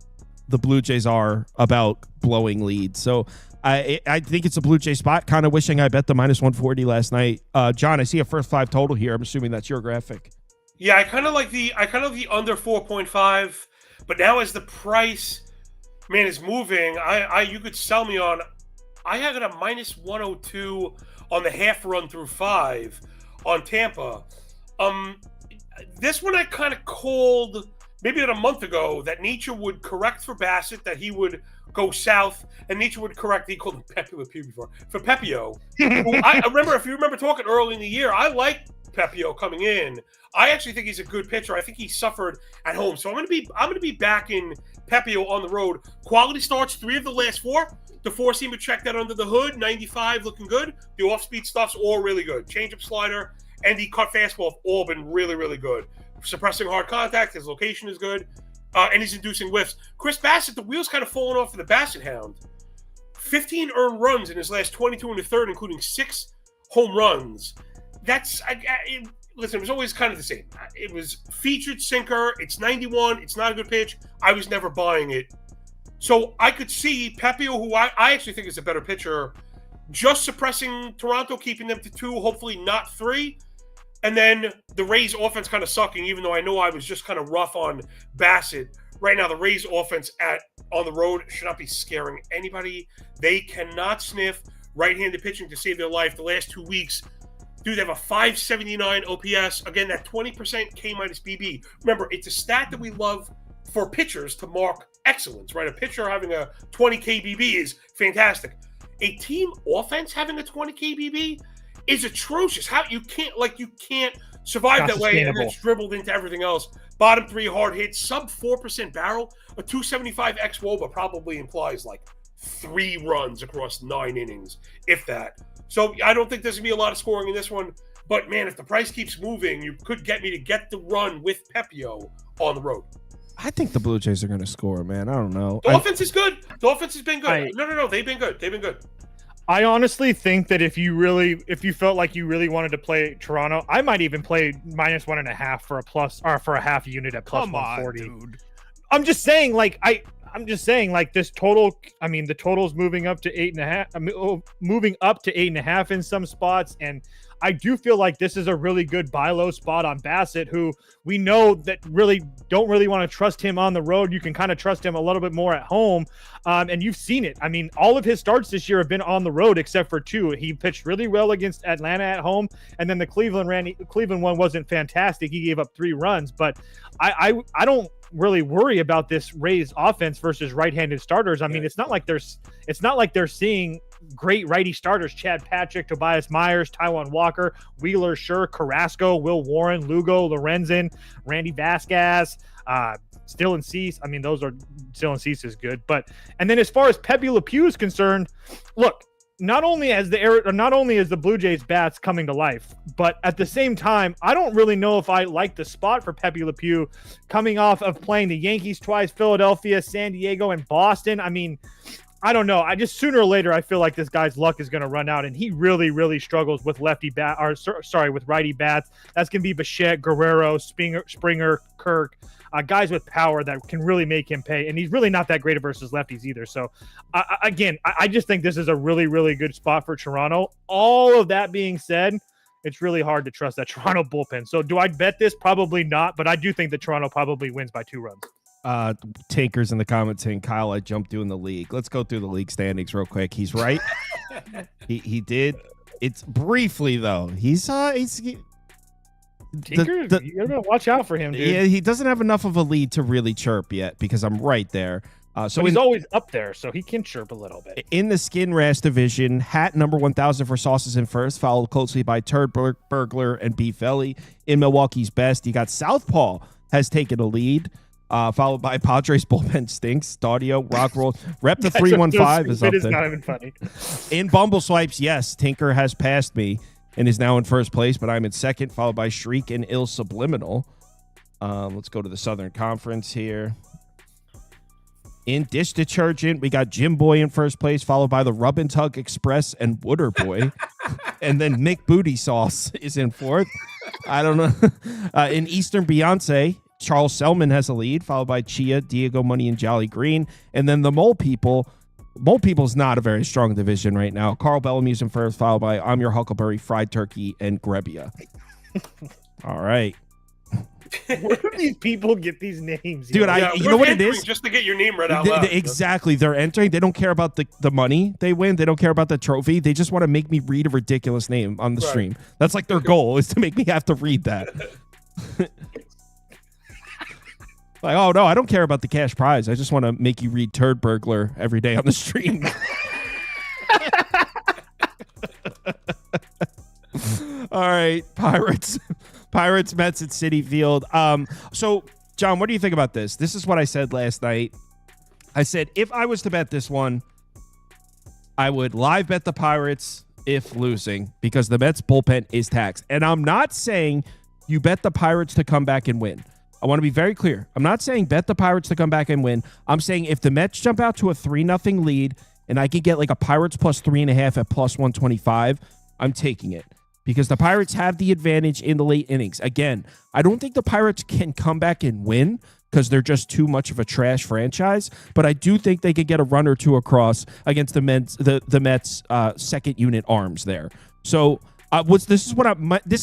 the Blue Jays are about blowing leads. So I think it's a Blue Jay spot. Kind of wishing I bet the minus 140 last night. John, I see a first 5 total here. I'm assuming that's your graphic. Yeah, I kind of like the under 4.5, but now as the price, man, is moving, you could sell me on. I have it at minus 102 on the half run through 5 on Tampa. This one I kind of called maybe about a month ago that nature would correct for Bassett, that he would go south, and nature would correct. He called him Pepe Le Pew before for Pepio. Who I remember, if you remember talking early in the year, I liked Pepio coming in. I actually think he's a good pitcher. I think he suffered at home, so I'm gonna be back in Pepio on the road. Quality starts, 3 of the last 4. The 4-seamer checked that under the hood. 95 looking good. The off-speed stuff's all really good. Changeup, slider, and the cut fastball have all been really, really good. Suppressing hard contact, his location is good, and he's inducing whiffs. Chris Bassett, the wheels kind of falling off for the Bassett Hound. 15 earned runs in his last 22 in the third, including 6 home runs. Listen, it was always kind of the same. It was featured sinker. It's 91. It's not a good pitch. I was never buying it. So I could see Pepio, who I actually think is a better pitcher, just suppressing Toronto, keeping them to 2, hopefully not 3. And then the Rays offense kind of sucking, even though I know I was just kind of rough on Bassett. Right now, the Rays offense on the road should not be scaring anybody. They cannot sniff right-handed pitching to save their life. The last 2 weeks, dude, they have a 579 OPS. Again, that 20% K minus BB. Remember, it's a stat that we love for pitchers to mark excellence, right? A pitcher having a 20 KBB is fantastic. A team offense having a 20 KBB is atrocious. How you can't survive that way, and then it's dribbled into everything else. Bottom 3 hard hits, sub 4% barrel, a 275 xWOBA probably implies like 3 runs across 9 innings, if that. So I don't think there's gonna be a lot of scoring in this one. But man, if the price keeps moving, you could get me to get the run with Pepio on the road. I think the Blue Jays are going to score, man. I don't know. The offense is good. The offense has been good. No. They've been good. They've been good. I honestly think that if you felt like you really wanted to play Toronto, I might even play minus 1.5 for a plus, or for a half unit at plus 140. Dude. I'm just saying, this total. I mean, the total's moving up to 8.5. Moving up to 8.5 in some spots, and I do feel like this is a really good buy low spot on Bassett, who we know that don't really want to trust him on the road. You can kind of trust him a little bit more at home. And you've seen it. I mean, all of his starts this year have been on the road except for 2. He pitched really well against Atlanta at home. And then the Cleveland one wasn't fantastic. He gave up 3 runs, but I don't really worry about this Rays offense versus right-handed starters. I mean, it's not like they're seeing great righty starters: Chad Patrick, Tobias Myers, Taijuan Walker, Wheeler, Scher, Carrasco, Will Warren, Lugo, Lorenzen, Randy Vasquez, Still and Cease. I mean, Still and Cease is good. And then as far as Pepe Le Pew is concerned, look, not only is the Blue Jays bats coming to life, but at the same time, I don't really know if I like the spot for Pepe Le Pew coming off of playing the Yankees twice, Philadelphia, San Diego, and Boston. I mean, I don't know. I just sooner or later, I feel like this guy's luck is going to run out, and he really, really struggles with with righty bats. That's going to be Bichette, Guerrero, Springer, Kirk, guys with power that can really make him pay. And he's really not that great versus lefties either. So, I just think this is a really, really good spot for Toronto. All of that being said, it's really hard to trust that Toronto bullpen. So, do I bet this? Probably not, but I do think that Toronto probably wins by 2 runs. Takers in the comments saying, Kyle, I jumped you in the league. Let's go through the league standings real quick. He's right. he did. It's briefly though. Tinker, you gotta watch out for him, dude. Yeah, he doesn't have enough of a lead to really chirp yet because I'm right there. So he's always up there, so he can chirp a little bit. In the skin rash division, Hat number 1,000 for Sauces in first, followed closely by Turd Burglar and Beef Ellie. In Milwaukee's best, you got Southpaw has taken a lead, followed by Padres bullpen stinks. Staudio, Rock Roll, Rep the 315 is up there. It is not even funny. In Bumble Swipes, yes, Tinker has passed me and is now in first place, but I'm in second, followed by Shriek and Ill Subliminal. Let's go to the Southern Conference here. In Dish Detergent, we got Jim Boy in first place, followed by the Rub and Tug Express and Wooder Boy. And then Mick Booty Sauce is in fourth. I don't know. In Eastern Beyonce, Charles Selman has a lead, followed by Chia, Diego Money, and Jolly Green. And then the Mole People. Mole People's not a very strong division right now. Carl Bellamy's in first, followed by I'm Your Huckleberry, Fried Turkey, and Grebbia. All right. Where do these people get these names? Dude, you know what it is? Just to get your name read out loud. Exactly. They're entering. They don't care about the money they win. They don't care about the trophy. They just want to make me read a ridiculous name on the stream. That's like their goal, is to make me have to read that. Like, oh, no, I don't care about the cash prize. I just want to make you read Turd Burglar every day on the stream. All right, Pirates, Mets at Citi Field. So, John, what do you think about this? This is what I said last night. I said, if I was to bet this one, I would live bet the Pirates if losing, because the Mets bullpen is taxed. And I'm not saying you bet the Pirates to come back and win. I want to be very clear. I'm not saying bet the Pirates to come back and win. I'm saying if the Mets jump out to a 3-0 lead and I could get like a Pirates plus 3.5 at plus 125, I'm taking it. Because the Pirates have the advantage in the late innings. Again, I don't think the Pirates can come back and win because they're just too much of a trash franchise. But I do think they could get a run or two across against the Mets second unit arms there. So this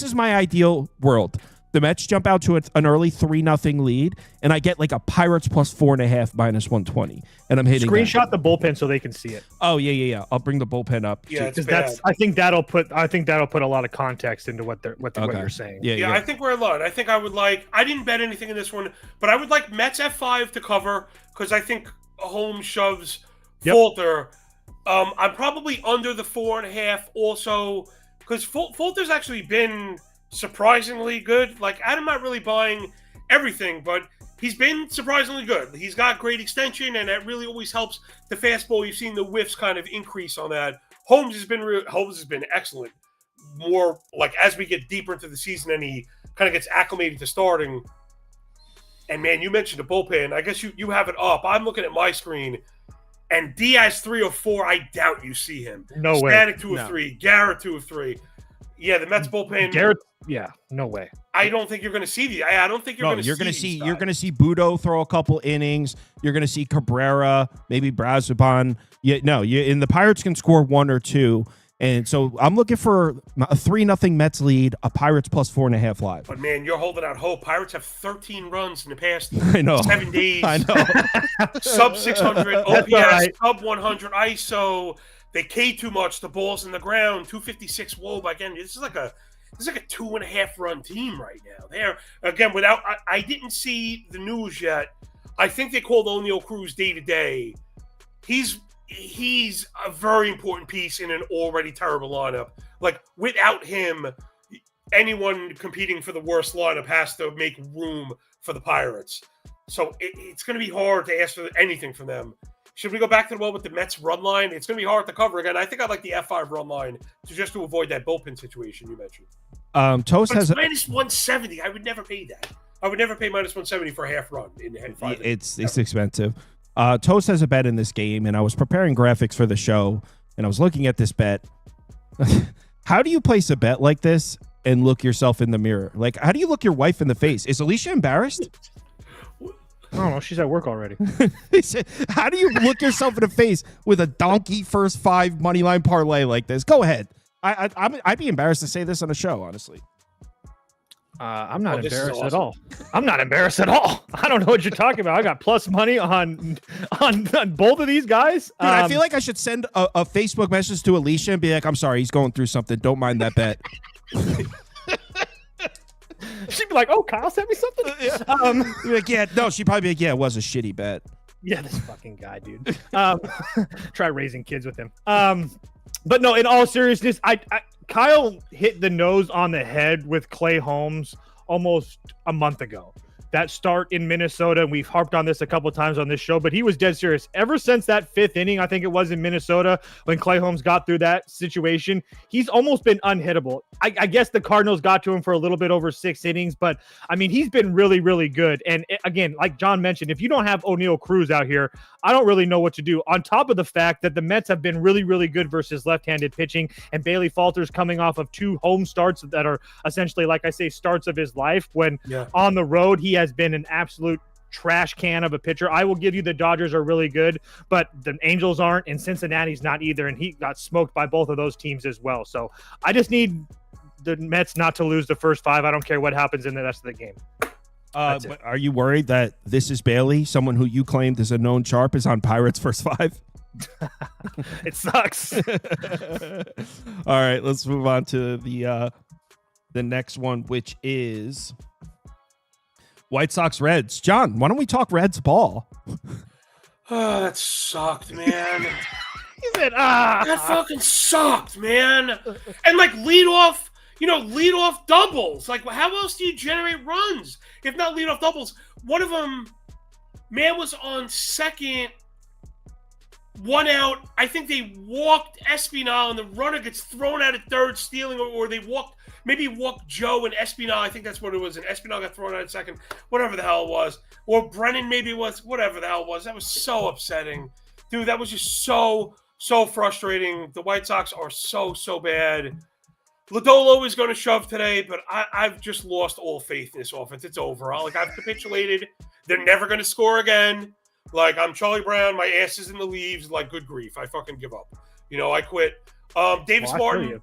is my ideal world. The Mets jump out to an early 3-0 lead, and I get like a Pirates plus 4.5 minus 120, and I'm hitting. Screenshot the bullpen so they can see it. Oh yeah. I'll bring the bullpen up. Yeah, because I think that'll put a lot of context into what you're saying. Yeah. I think we're in line. I think I didn't bet anything in this one, but I would like Mets F5 to cover because I think home shoves falter. I'm probably under the 4.5 also because Falter's actually been surprisingly good. Like, I'm not really buying everything, but he's been surprisingly good. He's got great extension, and that really always helps the fastball. You've seen the whiffs kind of increase on that. Holmes has been excellent. More like as we get deeper into the season and he kind of gets acclimated to starting. And man, you mentioned the bullpen. I guess you have it up. I'm looking at my screen, and Diaz 3 or 4. I doubt you see him. No way. Static 2 or 3. Garrett 2 or 3. Yeah, the Mets bullpen. Garrett. Yeah, no way. I don't think you're going to see I don't think you're going to see. You're going to see Budo throw a couple innings. You're going to see Cabrera, maybe Brazuban. And the Pirates can score 1 or 2. And so I'm looking for a 3-0 Mets lead, a Pirates plus 4.5 live. But man, you're holding out hope. Pirates have 13 runs in the past 7 days. I know. Sub 600 OPS, sub 100 ISO. They K too much. The ball's in the ground. 256 WOBA. Again, this is like a 2.5 run team right now. There again, I didn't see the news yet. I think they called O'Neal Cruz day to day. He's a very important piece in an already terrible lineup. Like, without him, anyone competing for the worst lineup has to make room for the Pirates. So it's going to be hard to ask for anything from them. Should we go back to the well with the Mets run line? It's going to be hard to cover again. I think I like the F5 run line to avoid that bullpen situation you mentioned. Toast has minus 170. I would never pay that. I would never pay minus 170 for a half run in N5. It's expensive. Toast has a bet in this game, and I was preparing graphics for the show, and I was looking at this bet. How do you place a bet like this and look yourself in the mirror? Like, how do you look your wife in the face? Is Alicia embarrassed? I don't know. She's at work already. How do you look yourself in the face with a donkey first 5 money line parlay like this? Go ahead. I'd be embarrassed to say this on a show, honestly. I'm not embarrassed at all. I'm not embarrassed at all. I don't know what you're talking about. I got plus money on both of these guys. Dude, I feel like I should send a Facebook message to Alicia and be like, I'm sorry, he's going through something. Don't mind that bet. She'd be like, oh, Kyle sent me something? Like, yeah, no, she'd probably be like, yeah, it was a shitty bet. Yeah, this fucking guy, dude. Try raising kids with him. But no, in all seriousness, Kyle hit the nose on the head with Clay Holmes almost a month ago. That start in Minnesota, and we've harped on this a couple of times on this show, but he was dead serious. Ever since that 5th inning, I think it was in Minnesota, when Clay Holmes got through that situation, he's almost been unhittable. I guess the Cardinals got to him for a little bit over 6 innings, but I mean, he's been really, really good. And again, like John mentioned, if you don't have O'Neal Cruz out here, I don't really know what to do. On top of the fact that the Mets have been really, really good versus left-handed pitching, and Bailey Falter's coming off of 2 home starts that are essentially, like I say, starts of his life, when on the road, he has been an absolute trash can of a pitcher. I will give you the Dodgers are really good, but the Angels aren't, and Cincinnati's not either, and he got smoked by both of those teams as well. So I just need the Mets not to lose the first 5. I don't care what happens in the rest of the game. But are you worried that This Is Bailey, someone who you claimed is a known sharp, is on Pirates' first 5? It sucks. All right, let's move on to the next one, which is White Sox Reds. John, why don't we talk Reds ball? Oh, that sucked, man. He said, That fucking sucked, man. And like lead off doubles. Like, how else do you generate runs if not lead off doubles? One of them, man, was on second, 1 out. I think they walked Espinal, and the runner gets thrown out at third, stealing, or they walked Joe and Espinal. I think that's what it was. And Espinal got thrown out at second, whatever the hell it was. Or Brennan maybe it was, whatever the hell it was. That was so upsetting. Dude, that was just so frustrating. The White Sox are so bad. Lodolo is going to shove today, but I've just lost all faith in this offense. It's over. I've capitulated. They're never going to score again. Like, I'm Charlie Brown. My ass is in the leaves. Like, good grief. I fucking give up. I quit. Davis Martin,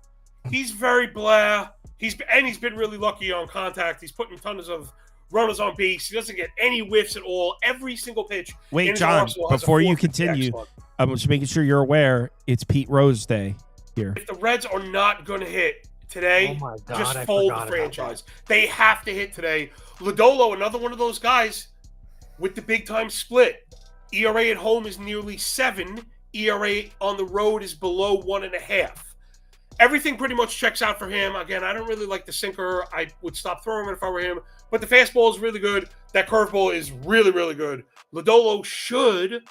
he's very blah. He's been really lucky on contact. He's putting tons of runners on base. He doesn't get any whiffs at all. Every single pitch. Wait, John, before you continue, I'm just making sure you're aware it's Pete Rose Day here. If the Reds are not going to hit today, just fold the franchise. They have to hit today. Lodolo, another one of those guys with the big-time split. ERA at home is nearly 7. ERA on the road is below 1.5. Everything pretty much checks out for him. Again, I don't really like the sinker. I would stop throwing it if I were him. But the fastball is really good. That curveball is really, really good. Lodolo should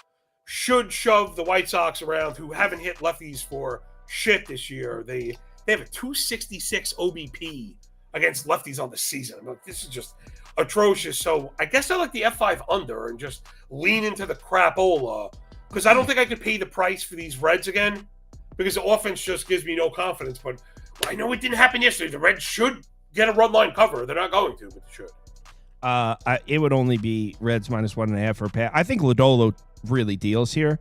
shove the White Sox around, who haven't hit lefties for shit this year. They have a 266 OBP against lefties on the season. I'm like, this is just atrocious. So I guess I like the F5 under and just lean into the crapola, because I don't think I could pay the price for these Reds again, because the offense just gives me no confidence. But I know it didn't happen yesterday. The Reds should get a run line cover. They're not going to, but they should. It would only be Reds -1.5 for Pat. I think Lodolo really deals here.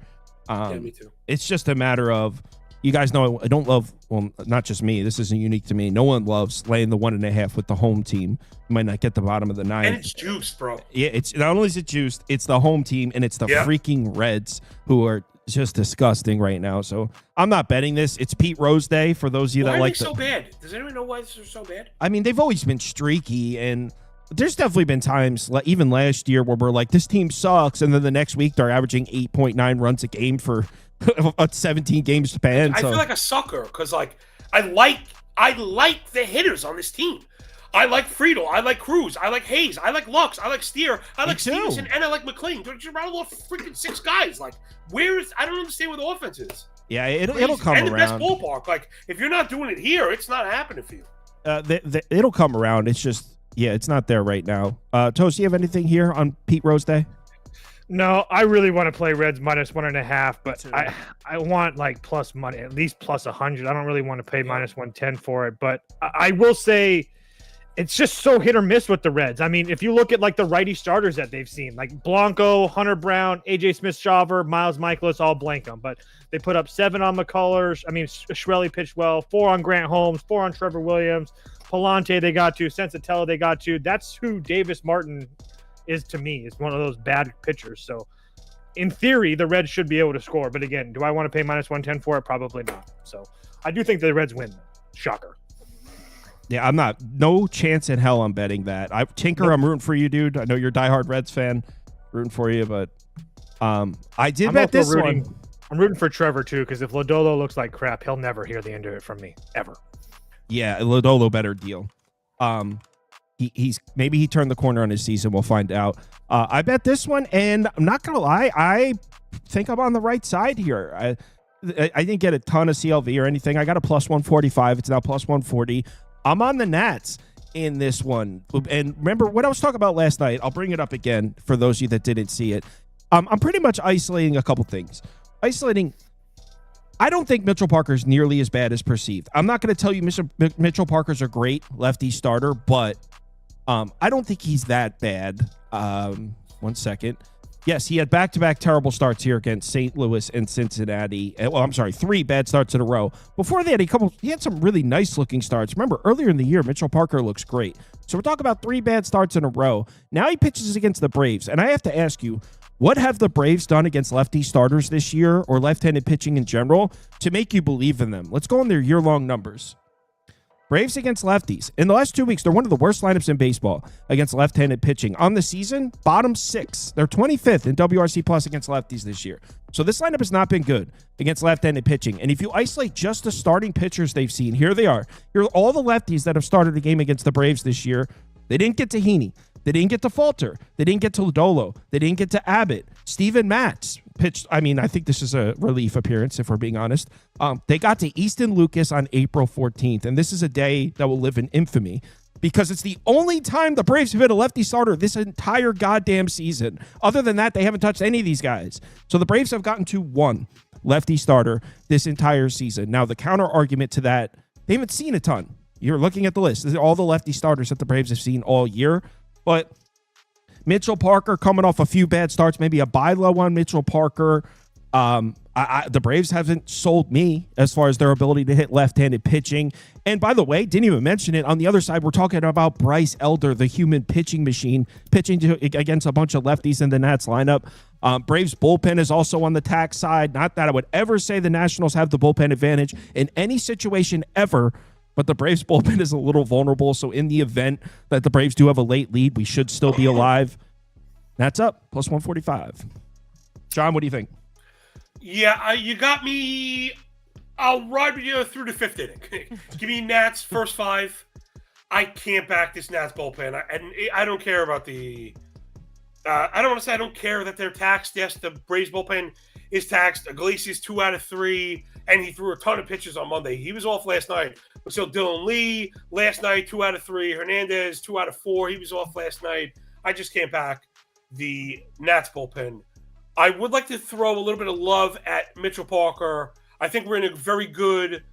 Yeah, me too. It's just a matter of, you guys know I don't love, well, not just me, this isn't unique to me. No one loves laying the 1.5 with the home team. You might not get the bottom of the 9. And it's juiced, bro. Yeah, it's not only is it juiced, it's the home team, and it's the freaking Reds who are just disgusting right now. So I'm not betting this. It's Pete Rose Day for those of you that like. Why are they so bad? Does anyone know why they're so bad? I mean, they've always been streaky, and there's definitely been times, even last year, where we're like, this team sucks, and then the next week they're averaging 8.9 runs a game for a 17 game span. I feel like a sucker, because like I like the hitters on this team. I like Friedel. I like Cruz. I like Hayes. I like Lux. I like Steer. I like Stevenson, and I like McLean. Don't you rattle off freaking 6 guys? Like, I don't understand where the offense is. Yeah, it'll come and around. And the best ballpark. Like, if you're not doing it here, it's not happening for you. It'll come around. It's just, it's not there right now. Toast, do you have anything here on Pete Rose Day? No, I really want to play Reds -1.5, but I want like plus money, at least plus 100. I don't really want to pay -110 for it, but I will say it's just so hit or miss with the Reds. I mean, if you look at like the righty starters that they've seen, like Blanco, Hunter Brown, AJ Smith-Shawver, Miles Michaelis, all blank them, but they put up 7 on McCullers. I mean, Schwelly pitched well, 4 on Grant Holmes, 4 on Trevor Williams, Palante they got to, Sensatella they got to. That's who Davis Martin is to me. Is one of those bad pitchers. So in theory, the Reds should be able to score. But again, do I want to pay -110 for it? Probably not. So I do think the Reds win. Shocker. Yeah, I'm not. No chance in hell I'm betting that. Tinker, I'm rooting for you, dude. I know you're a diehard Reds fan. Rooting for you, but I did bet this one. I'm rooting for Trevor too, because if Lodolo looks like crap, he'll never hear the end of it from me ever. Yeah, Lodolo better deal. He's maybe he turned the corner on his season. We'll find out. I bet this one, and I'm not gonna lie, I think I'm on the right side here. I didn't get a ton of CLV or anything. I got a plus 145. It's now plus 140. I'm on the Nats in this one. And remember what I was talking about last night? I'll bring it up again for those of you that didn't see it. I'm pretty much isolating a couple things. I don't think Mitchell Parker's nearly as bad as perceived. I'm not going to tell you Mitchell Parker's a great lefty starter, but I don't think he's that bad. 1 second. Yes, he had back-to-back terrible starts here against St. Louis and Cincinnati. Well, I'm sorry, 3 bad starts in a row. Before that, he had some really nice-looking starts. Remember, earlier in the year, Mitchell Parker looks great. So we're talking about 3 bad starts in a row. Now he pitches against the Braves, and I have to ask you, what have the Braves done against lefty starters this year or left-handed pitching in general to make you believe in them? Let's go on their year-long numbers. Braves against lefties. In the last 2 weeks, they're one of the worst lineups in baseball against left-handed pitching. On the season, bottom 6. They're 25th in WRC plus against lefties this year. So this lineup has not been good against left-handed pitching. And if you isolate just the starting pitchers they've seen, here they are. Here are all the lefties that have started a game against the Braves this year. They didn't get to Heaney. They didn't get to Falter. They didn't get to Lodolo. They didn't get to Abbott. Steven Matz pitched. I mean, I think this is a relief appearance, if we're being honest. They got to Easton Lucas on April 14th, and this is a day that will live in infamy because it's the only time the Braves have hit a lefty starter this entire goddamn season. Other than that, they haven't touched any of these guys. So the Braves have gotten to 1 lefty starter this entire season. Now, the counter argument to that, they haven't seen a ton. You're looking at the list. These are all the lefty starters that the Braves have seen all year. But Mitchell Parker coming off a few bad starts, maybe a buy low on Mitchell Parker. The Braves haven't sold me as far as their ability to hit left-handed pitching. And by the way, didn't even mention it. On the other side, we're talking about Bryce Elder, the human pitching machine, pitching against a bunch of lefties in the Nats lineup. Braves bullpen is also on the tax side. Not that I would ever say the Nationals have the bullpen advantage in any situation ever, but the Braves bullpen is a little vulnerable. So in the event that the Braves do have a late lead, we should still be alive. That's up, plus 145. John, what do you think? Yeah, you got me. I'll ride with you through the 5th inning. Give me Nats first 5. I can't back this Nats bullpen. I don't care about the I don't want to say I don't care that they're taxed. Yes, the Braves bullpen is taxed. Iglesias 2 out of 3, and he threw a ton of pitches on Monday. He was off last night. So Dylan Lee last night 2 out of 3. Hernandez 2 out of 4. He was off last night. I just can't back the Nats bullpen. I would like to throw a little bit of love at Mitchell Parker. I think we're in a very good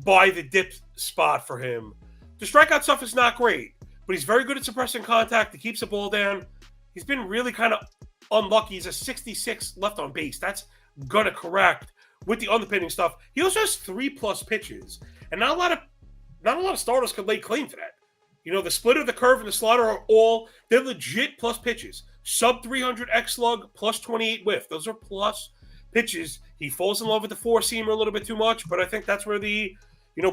buy the dip spot for him. The strikeout stuff is not great, but he's very good at suppressing contact. He keeps the ball down. He's been really kind of unlucky. He's a 66 left on base. That's going to correct with the underpinning stuff. He also has 3+ pitches, and not a lot of starters can lay claim to that. You know, the splitter, the curve, and the slider are they're legit plus pitches. Sub 300 X slug, plus 28 whiff. Those are plus pitches. He falls in love with the 4-seamer a little bit too much, but I think that's where the,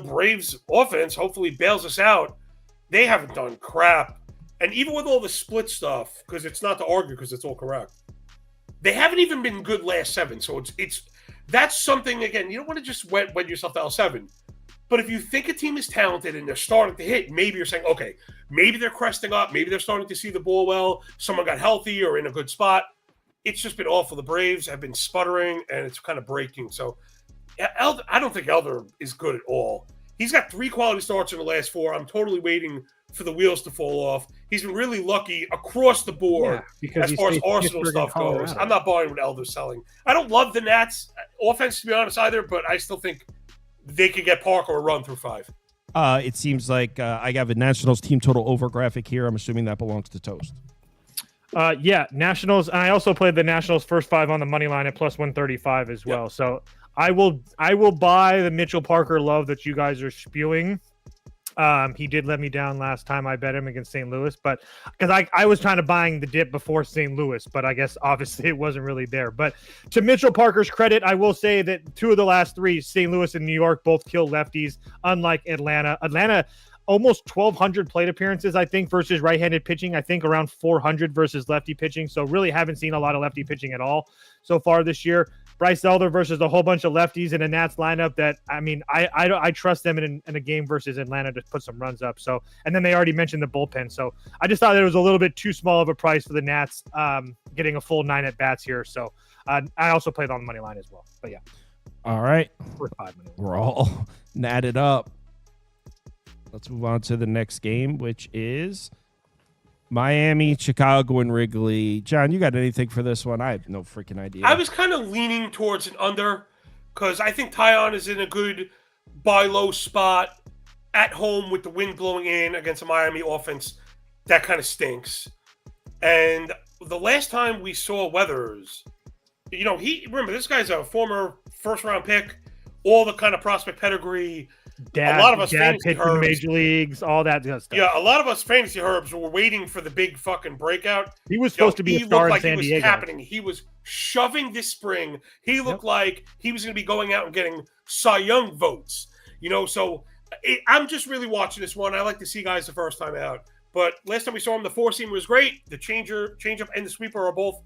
Braves offense hopefully bails us out. They haven't done crap. And even with all the split stuff, because it's not to argue because it's all correct, they haven't even been good last 7. So that's something, again, you don't want to just wet yourself to L7. But if you think a team is talented and they're starting to hit, maybe you're saying, okay, maybe they're cresting up. Maybe they're starting to see the ball well. Someone got healthy or in a good spot. It's just been awful. The Braves have been sputtering, and it's kind of breaking. So I don't think Elder is good at all. He's got 3 quality starts in the last 4. I'm totally waiting for the wheels to fall off. He's been really lucky across the board as far as Arsenal stuff goes. I'm not buying what Elder's selling. I don't love the Nats offense, to be honest, either, but I still think they could get Parker a run through 5. It seems like I have a Nationals team total over graphic here. I'm assuming that belongs to Toast. Yeah, Nationals. And I also played the Nationals first 5 on the money line at plus 135 as well. Yep. So I will buy the Mitchell Parker love that you guys are spewing. He did let me down last time I bet him against St. Louis, but because I was trying to buying the dip before St. Louis, but I guess obviously it wasn't really there. But to Mitchell Parker's credit, I will say that 2 of the last 3, St. Louis and New York, both killed lefties, unlike Atlanta. Atlanta almost 1,200 plate appearances, I think, versus right-handed pitching. I think around 400 versus lefty pitching. So really haven't seen a lot of lefty pitching at all so far this year. Bryce Elder versus a whole bunch of lefties in a Nats lineup that, I mean, I trust them in a game versus Atlanta to put some runs up. So, and then they already mentioned the bullpen. So I just thought it was a little bit too small of a price for the Nats getting a full 9 at-bats here. So I also played on the money line as well. But yeah. All right. Worth 5 minutes. We're all natted up. Let's move on to the next game, which is Miami, Chicago, and Wrigley. John, you got anything for this one? I have no freaking idea. I was kind of leaning towards an under because I think Tyon is in a good buy low spot at home with the wind blowing in against a Miami offense that kind of stinks. And the last time we saw Weathers, remember, this guy's a former first-round pick, all the kind of prospect pedigree. A lot of us pitched in the major leagues, all that good stuff. Yeah, a lot of us fantasy herbs were waiting for the big fucking breakout. He was supposed to be a star in San Diego. Happening. He was shoving this spring. He looked like he was going to be going out and getting Cy Young votes. So I'm just really watching this one. I like to see guys the first time out. But last time we saw him, the four-seam was great. The changeup, and the sweeper are both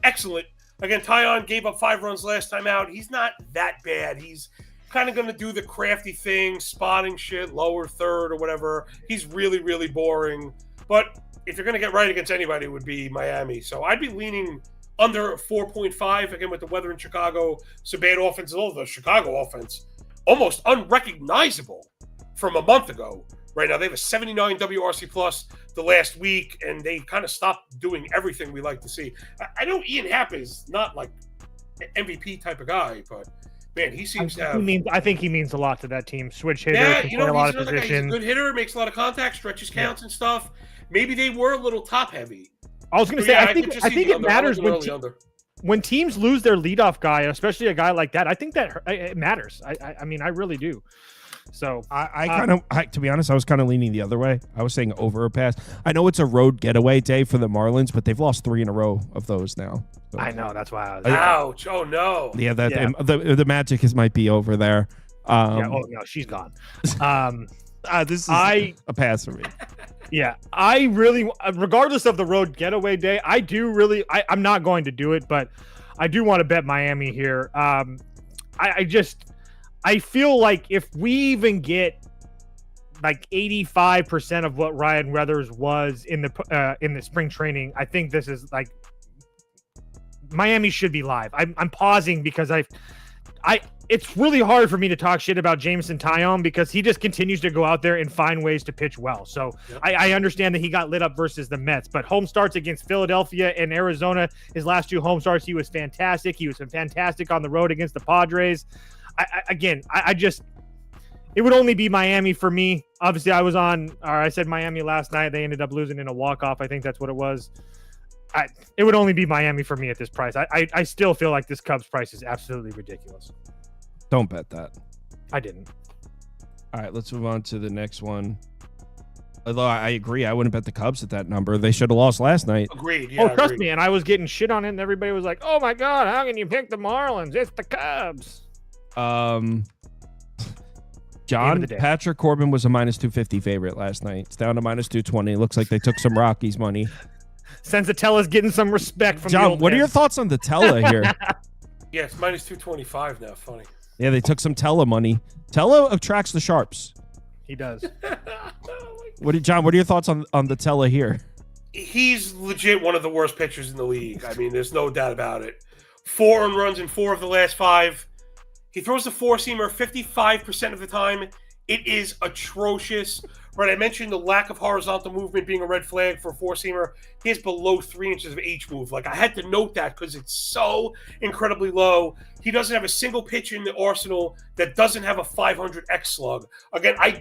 excellent. Again, Tyon gave up 5 runs last time out. He's not that bad. He's kind of going to do the crafty thing, spotting shit, lower third or whatever. He's really, really boring. But if you're going to get right against anybody, it would be Miami. So I'd be leaning under 4.5, again, with the weather in Chicago. It's a bad offense. The Chicago offense, almost unrecognizable from a month ago. Right now, they have a 79 WRC plus the last week, and they kind of stopped doing everything we like to see. I know Ian Happ is not like an MVP type of guy, but man, he seems to have. I think he means a lot to that team. Switch hitter, yeah, can play a lot of positions. He's a good hitter, makes a lot of contact, stretches counts and stuff. Maybe they were a little top heavy. I was going to say, I think it matters when teams lose their leadoff guy, especially a guy like that. I think that it matters. I mean, I really do. So to be honest, I was kind of leaning the other way. I was saying over a pass. I know it's a road getaway day for the Marlins, but they've lost 3 in a row of those now. So. I know, that's why I was. Ouch! Oh no. Yeah, the magic might be over there. No, she's gone. This is a pass for me. Yeah, I really, regardless of the road getaway day, I'm not going to do it, but I do want to bet Miami here. I feel like if we even get like 85% of what Ryan Weathers was in the spring training, I think this is like Miami should be live. I'm pausing because it's really hard for me to talk shit about Jameson Taillon because he just continues to go out there and find ways to pitch well. So yep. I understand that he got lit up versus the Mets, but home starts against Philadelphia and Arizona, his last 2 home starts, he was fantastic. He was fantastic on the road against the Padres. It would only be Miami for me. Obviously, I said Miami last night. They ended up losing in a walk-off. I think that's what it was. It would only be Miami for me at this price. I still feel like this Cubs price is absolutely ridiculous. Don't bet that. I didn't. All right, let's move on to the next one. Although I agree, I wouldn't bet the Cubs at that number. They should have lost last night. Agreed. Yeah, trust me. And I was getting shit on it, and everybody was like, "Oh my God, how can you pick the Marlins? It's the Cubs." John, Patrick Corbin was a -250 favorite last night. It's down to -220. Looks like they took some Rockies money. Senzatella's getting some respect from John. What are your thoughts on the Tella here? Yeah, it's -225 now. Funny. Yeah, they took some Tella money. Tella attracts the sharps. He does. John, what are your thoughts on the Tella here? He's legit one of the worst pitchers in the league. I mean, there's no doubt about it. 4 earned runs in 4 of the last 5. He throws the 4-seamer 55% of the time. It is atrocious. Right, I mentioned the lack of horizontal movement being a red flag for a 4-seamer. He has below 3 inches of H move. Like, I had to note that because it's so incredibly low. He doesn't have a single pitch in the arsenal that doesn't have a 500 X slug. Again, I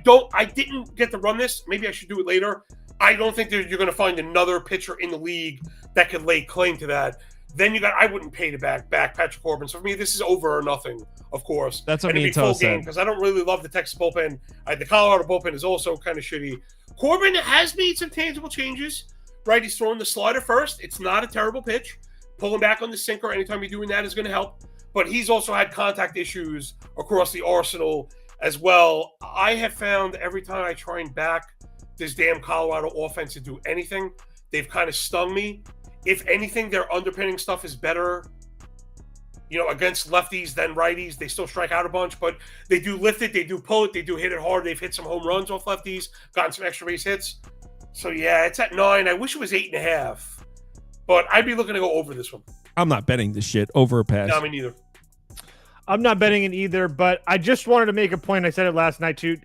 didn't get to run this. Maybe I should do it later. I don't think you're going to find another pitcher in the league that could lay claim to that. Then I wouldn't pay to back Patrick Corbin. So for me, this is over or nothing, of course. That's what me and Toe said. Because I don't really love the Texas bullpen. The Colorado bullpen is also kind of shitty. Corbin has made some tangible changes, right? He's throwing the slider first. It's not a terrible pitch. Pulling back on the sinker anytime you're doing that is going to help. But he's also had contact issues across the arsenal. as well. I have found every time I try and back this damn Colorado offense to do anything, they've kind of stung me. If anything, their underpinning stuff is better, against lefties than righties. They still strike out a bunch, but they do lift it, they do pull it, they do hit it hard. They've hit some home runs off lefties, gotten some extra base hits. So yeah, it's at 9. I wish it was 8.5, but I'd be looking to go over this one. I'm not betting this shit over a pass. No, me neither. I'm not betting it either, but I just wanted to make a point. I said it last night too.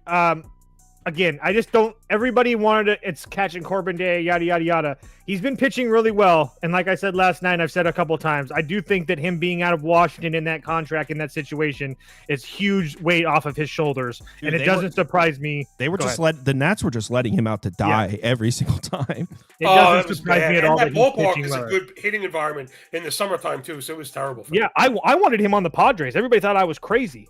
Again, I just don't. Everybody wanted it. It's catching Corbin Day, yada yada yada. He's been pitching really well, and like I said last night, I've said a couple times, I do think that him being out of Washington in that contract in that situation is huge weight off of his shoulders, Dude, and it doesn't surprise me. They were the Nats were just letting him out to die every single time. It doesn't surprise me at and all. That that he's ballpark pitching is well. a good hitting environment in the summertime too, so it was terrible. For Yeah, I wanted him on the Padres. Everybody thought I was crazy.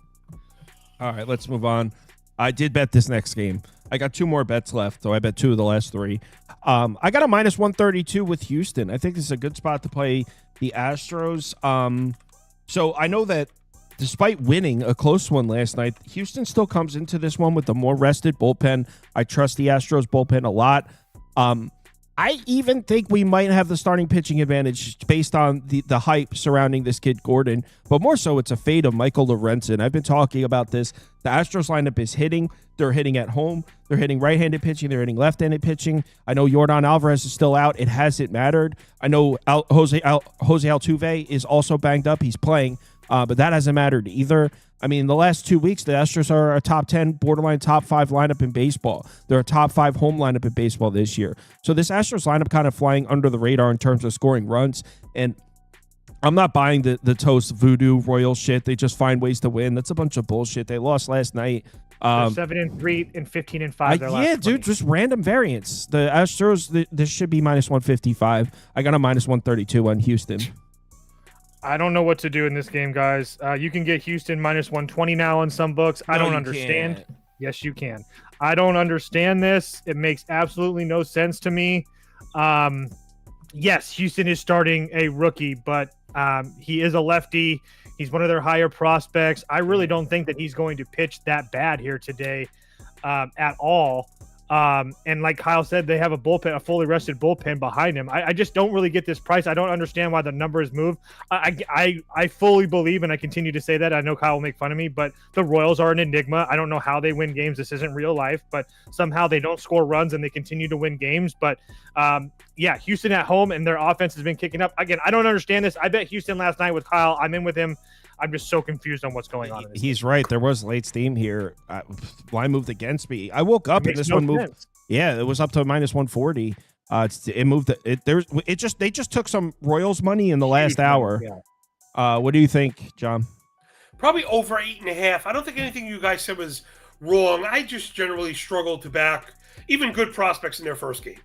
All right, let's move on. I did bet this next game. I got 2 more bets left, so I bet 2 of the last 3. I got a minus 132 with Houston. I think this is a good spot to play the Astros. So I know that despite winning a close one last night, Houston still comes into this one with a more rested bullpen. I trust the Astros bullpen a lot. I even think we might have the starting pitching advantage based on the hype surrounding this kid Gordon, but more so it's a fade of Michael Lorenzen. I've been talking about this. The Astros lineup is hitting. They're hitting at home. They're hitting right-handed pitching. They're hitting left-handed pitching. I know Yordan Alvarez is still out. It hasn't mattered. I know Jose Altuve is also banged up. He's playing, but that hasn't mattered either. I mean, the last 2 weeks, the Astros are a top 10, borderline top 5 lineup in baseball. They're a top 5 home lineup in baseball this year. So this Astros lineup kind of flying under the radar in terms of scoring runs. And I'm not buying the toast voodoo royal shit. They just find ways to win. That's a bunch of bullshit. They lost last night. 7-3 and 15-5. Yeah, dude, just random variance. The Astros, this should be minus 155. I got a minus 132 on Houston. I don't know what to do in this game, guys. You can get Houston minus 120 now on some books. I don't understand. Can't. Yes, you can. I don't understand this. It makes absolutely no sense to me. Yes, Houston is starting a rookie, but he is a lefty. He's one of their higher prospects. I really don't think that he's going to pitch that bad here today at all. And like Kyle said, they have a bullpen, a fully rested bullpen behind him. I just don't really get this price. I don't understand why the number is moved. I fully believe, and I continue to say that. I know Kyle will make fun of me, but the Royals are an enigma. I don't know how they win games. This isn't real life, but somehow they don't score runs and they continue to win games. But yeah, Houston at home and their offense has been kicking up. Again, I don't understand this. I bet Houston last night with Kyle. I'm in with him. I'm just so confused on what's going on. In this He's game. right. There was late steam here. Line moved against me. I woke up and this one moved. Yeah, it was up to minus 140. It moved. They just took some Royals money in the last hour. Yeah. What do you think, John? Probably over 8.5. I don't think anything you guys said was wrong. I just generally struggle to back even good prospects in their first game.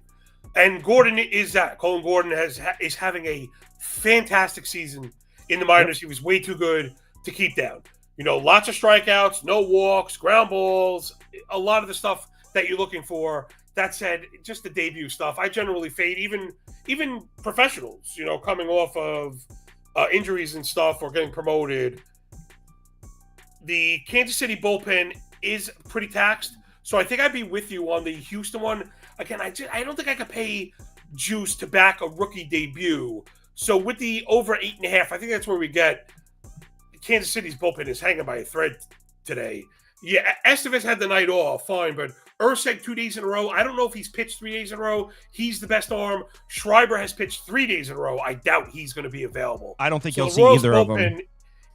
And Gordon is that. Colin Gordon is having a fantastic season in the minors. He was way too good to keep down. Lots of strikeouts, no walks, ground balls, a lot of the stuff that you're looking for. That said, just the debut stuff, I generally fade even professionals, coming off of injuries and stuff or getting promoted. The Kansas City bullpen is pretty taxed, so I think I'd be with you on the Houston one. Again, I don't think I could pay juice to back a rookie debut. So with the over 8.5, I think that's where we get Kansas City's bullpen is hanging by a thread today. Yeah, Estevez had the night off, fine, but Urseg 2 days in a row. I don't know if he's pitched 3 days in a row. He's the best arm. Schreiber has pitched 3 days in a row. I doubt he's going to be available. I don't think So you'll the see Royals either of bullpen, them.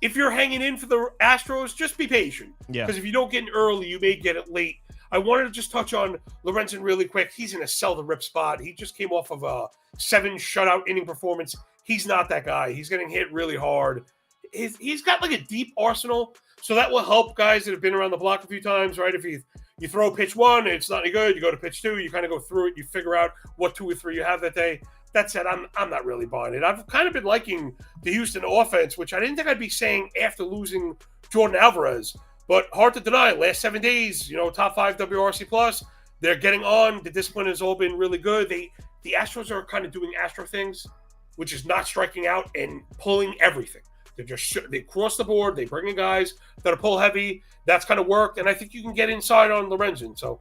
If you're hanging in for the Astros, just be patient. Yeah. Because if you don't get in early, you may get it late. I wanted to just touch on Lorenzen really quick. He's in a sell-the-rip spot. He just came off of a 7 shutout inning performance. He's not that guy. He's getting hit really hard. He's got like a deep arsenal, so that will help guys that have been around the block a few times, right? If you throw pitch 1 and it's not any good, you go to pitch 2, you kind of go through it, you figure out what 2 or 3 you have that day. That said, I'm not really buying it. I've kind of been liking the Houston offense, which I didn't think I'd be saying after losing Jordan Alvarez, but hard to deny. Last 7 days, top 5 WRC plus. They're getting on. The discipline has all been really good. The Astros are kind of doing Astro things, which is not striking out and pulling everything. They cross the board. They bring in guys that are pull heavy. That's kind of worked, and I think you can get inside on Lorenzen. So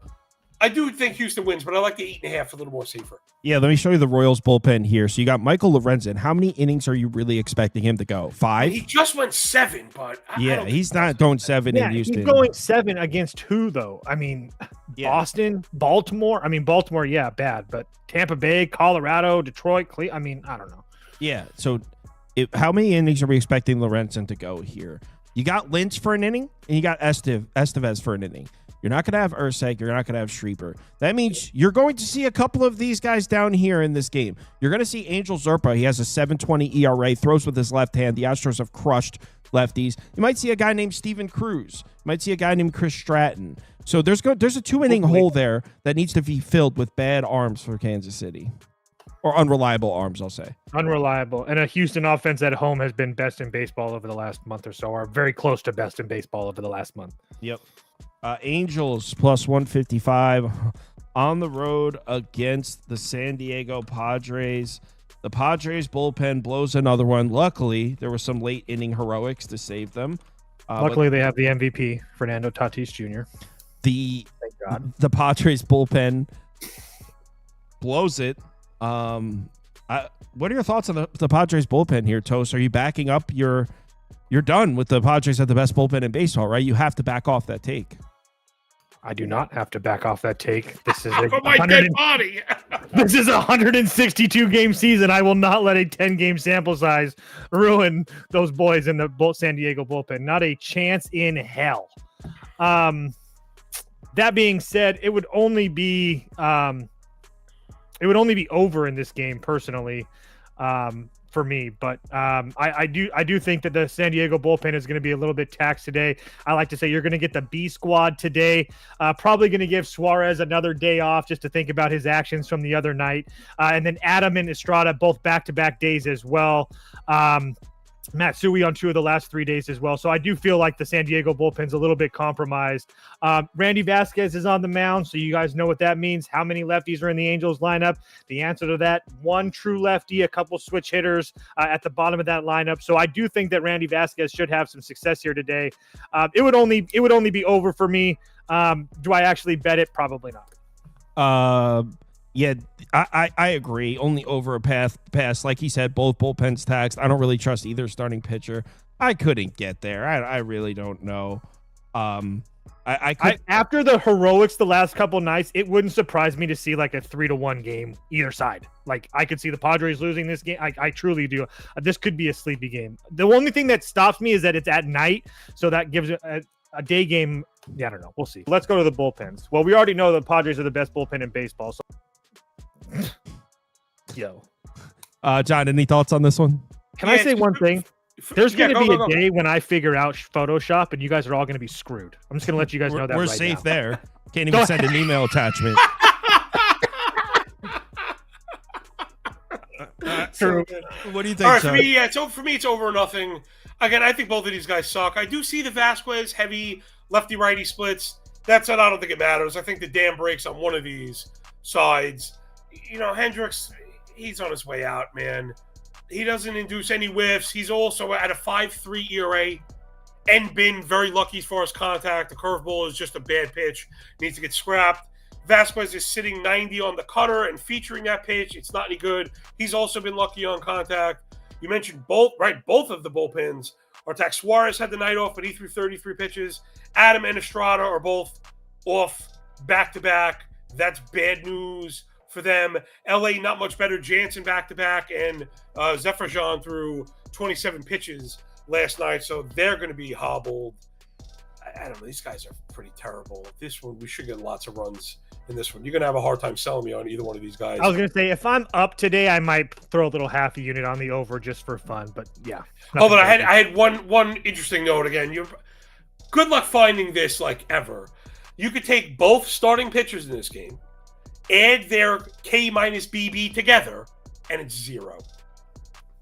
I do think Houston wins, but I like the 8.5 a little more safer. Yeah, let me show you the Royals bullpen here. So you got Michael Lorenzen. How many innings are you really expecting him to go? 5? He just went 7, but he's not going 7 in Houston. He's going 7 against who, though? I mean, Boston, Baltimore. I mean, Baltimore, yeah, bad, but Tampa Bay, Colorado, Detroit, I mean, I don't know. Yeah, so how many innings are we expecting Lorenzen to go here? You got Lynch for an inning, and you got Estevez for an inning. You're not going to have Ursack. You're not going to have Schreiber. That means you're going to see a couple of these guys down here in this game. You're going to see Angel Zerpa. He has a 7.20 ERA, throws with his left hand. The Astros have crushed lefties. You might see a guy named Steven Cruz. You might see a guy named Chris Stratton. So there's a 2-inning hole there that needs to be filled with bad arms for Kansas City. Or unreliable arms, I'll say. Unreliable. And a Houston offense at home has been best in baseball over the last month or so, or very close to best in baseball over the last month. Yep. Angels plus 155 on the road against the San Diego Padres. The Padres bullpen blows another one. Luckily, there were some late inning heroics to save them. Luckily, they have the MVP, Fernando Tatis Jr. Thank God. The Padres bullpen blows it. What are your thoughts on the Padres bullpen here, Toast? Are you backing up you're done with the Padres at the best bullpen in baseball, right? You have to back off that take. I do not have to back off that take. This is my dead body. This is a 162 game season. I will not let a 10 game sample size ruin those boys in the San Diego bullpen. Not a chance in hell. That being said, it would only be over in this game personally. For me, but I do think that the San Diego bullpen is going to be a little bit taxed today. I like to say you're going to get the B squad today. Probably going to give Suarez another day off just to think about his actions from the other night, and then Adam and Estrada both back-to-back days as well. Matsui on 2 of the last 3 days as well. So I do feel like the San Diego bullpen's a little bit compromised. Randy Vasquez is on the mound, so you guys know what that means. How many lefties are in the Angels lineup? The answer to that, 1 true lefty, a couple switch hitters at the bottom of that lineup. So I do think that Randy Vasquez should have some success here today. It would only be over for me. Do I actually bet it? Probably not. Yeah, I agree. Only over a pass. Like he said, both bullpens taxed. I don't really trust either starting pitcher. I couldn't get there. I really don't know. After the heroics the last couple nights, it wouldn't surprise me to see like a 3-1 game either side. Like I could see the Padres losing this game. I truly do. This could be a sleepy game. The only thing that stops me is that it's at night, so that gives a day game. Yeah, I don't know. We'll see. Let's go to the bullpens. Well, we already know the Padres are the best bullpen in baseball. So. Yo, John, any thoughts on this one? Can I say one thing? There's going to be a day when I figure out Photoshop, and you guys are all going to be screwed. I'm just going to let you guys know that we're right safe now. there. Can't even send an email attachment. True. What do you think? All right, for me, it's over or nothing. Again, I think both of these guys suck. I do see the Vasquez heavy lefty-righty splits. That's it. I don't think it matters. I think the dam breaks on one of these sides. You know, Hendricks, he's on his way out, man. He doesn't induce any whiffs. He's also at a 5.3 ERA and been very lucky as far as contact. The curveball is just a bad pitch. Needs to get scrapped. Vasquez is sitting 90 on the cutter and featuring that pitch. It's not any good. He's also been lucky on contact. You mentioned both of the bullpens are taxed. Suarez had the night off, but he threw 33 pitches. Adam and Estrada are both off back-to-back. That's bad news for them. LA, not much better. Jansen back-to-back, and Zephyr threw 27 pitches last night, so they're going to be hobbled. I don't know. These guys are pretty terrible. This one, we should get lots of runs in this one. You're going to have a hard time selling me on either one of these guys. I was going to say, if I'm up today, I might throw a little half a unit on the over just for fun, but yeah. Hold on. I had one interesting note again. Good luck finding this like ever. You could take both starting pitchers in this game, add their K minus BB together, and it's 0.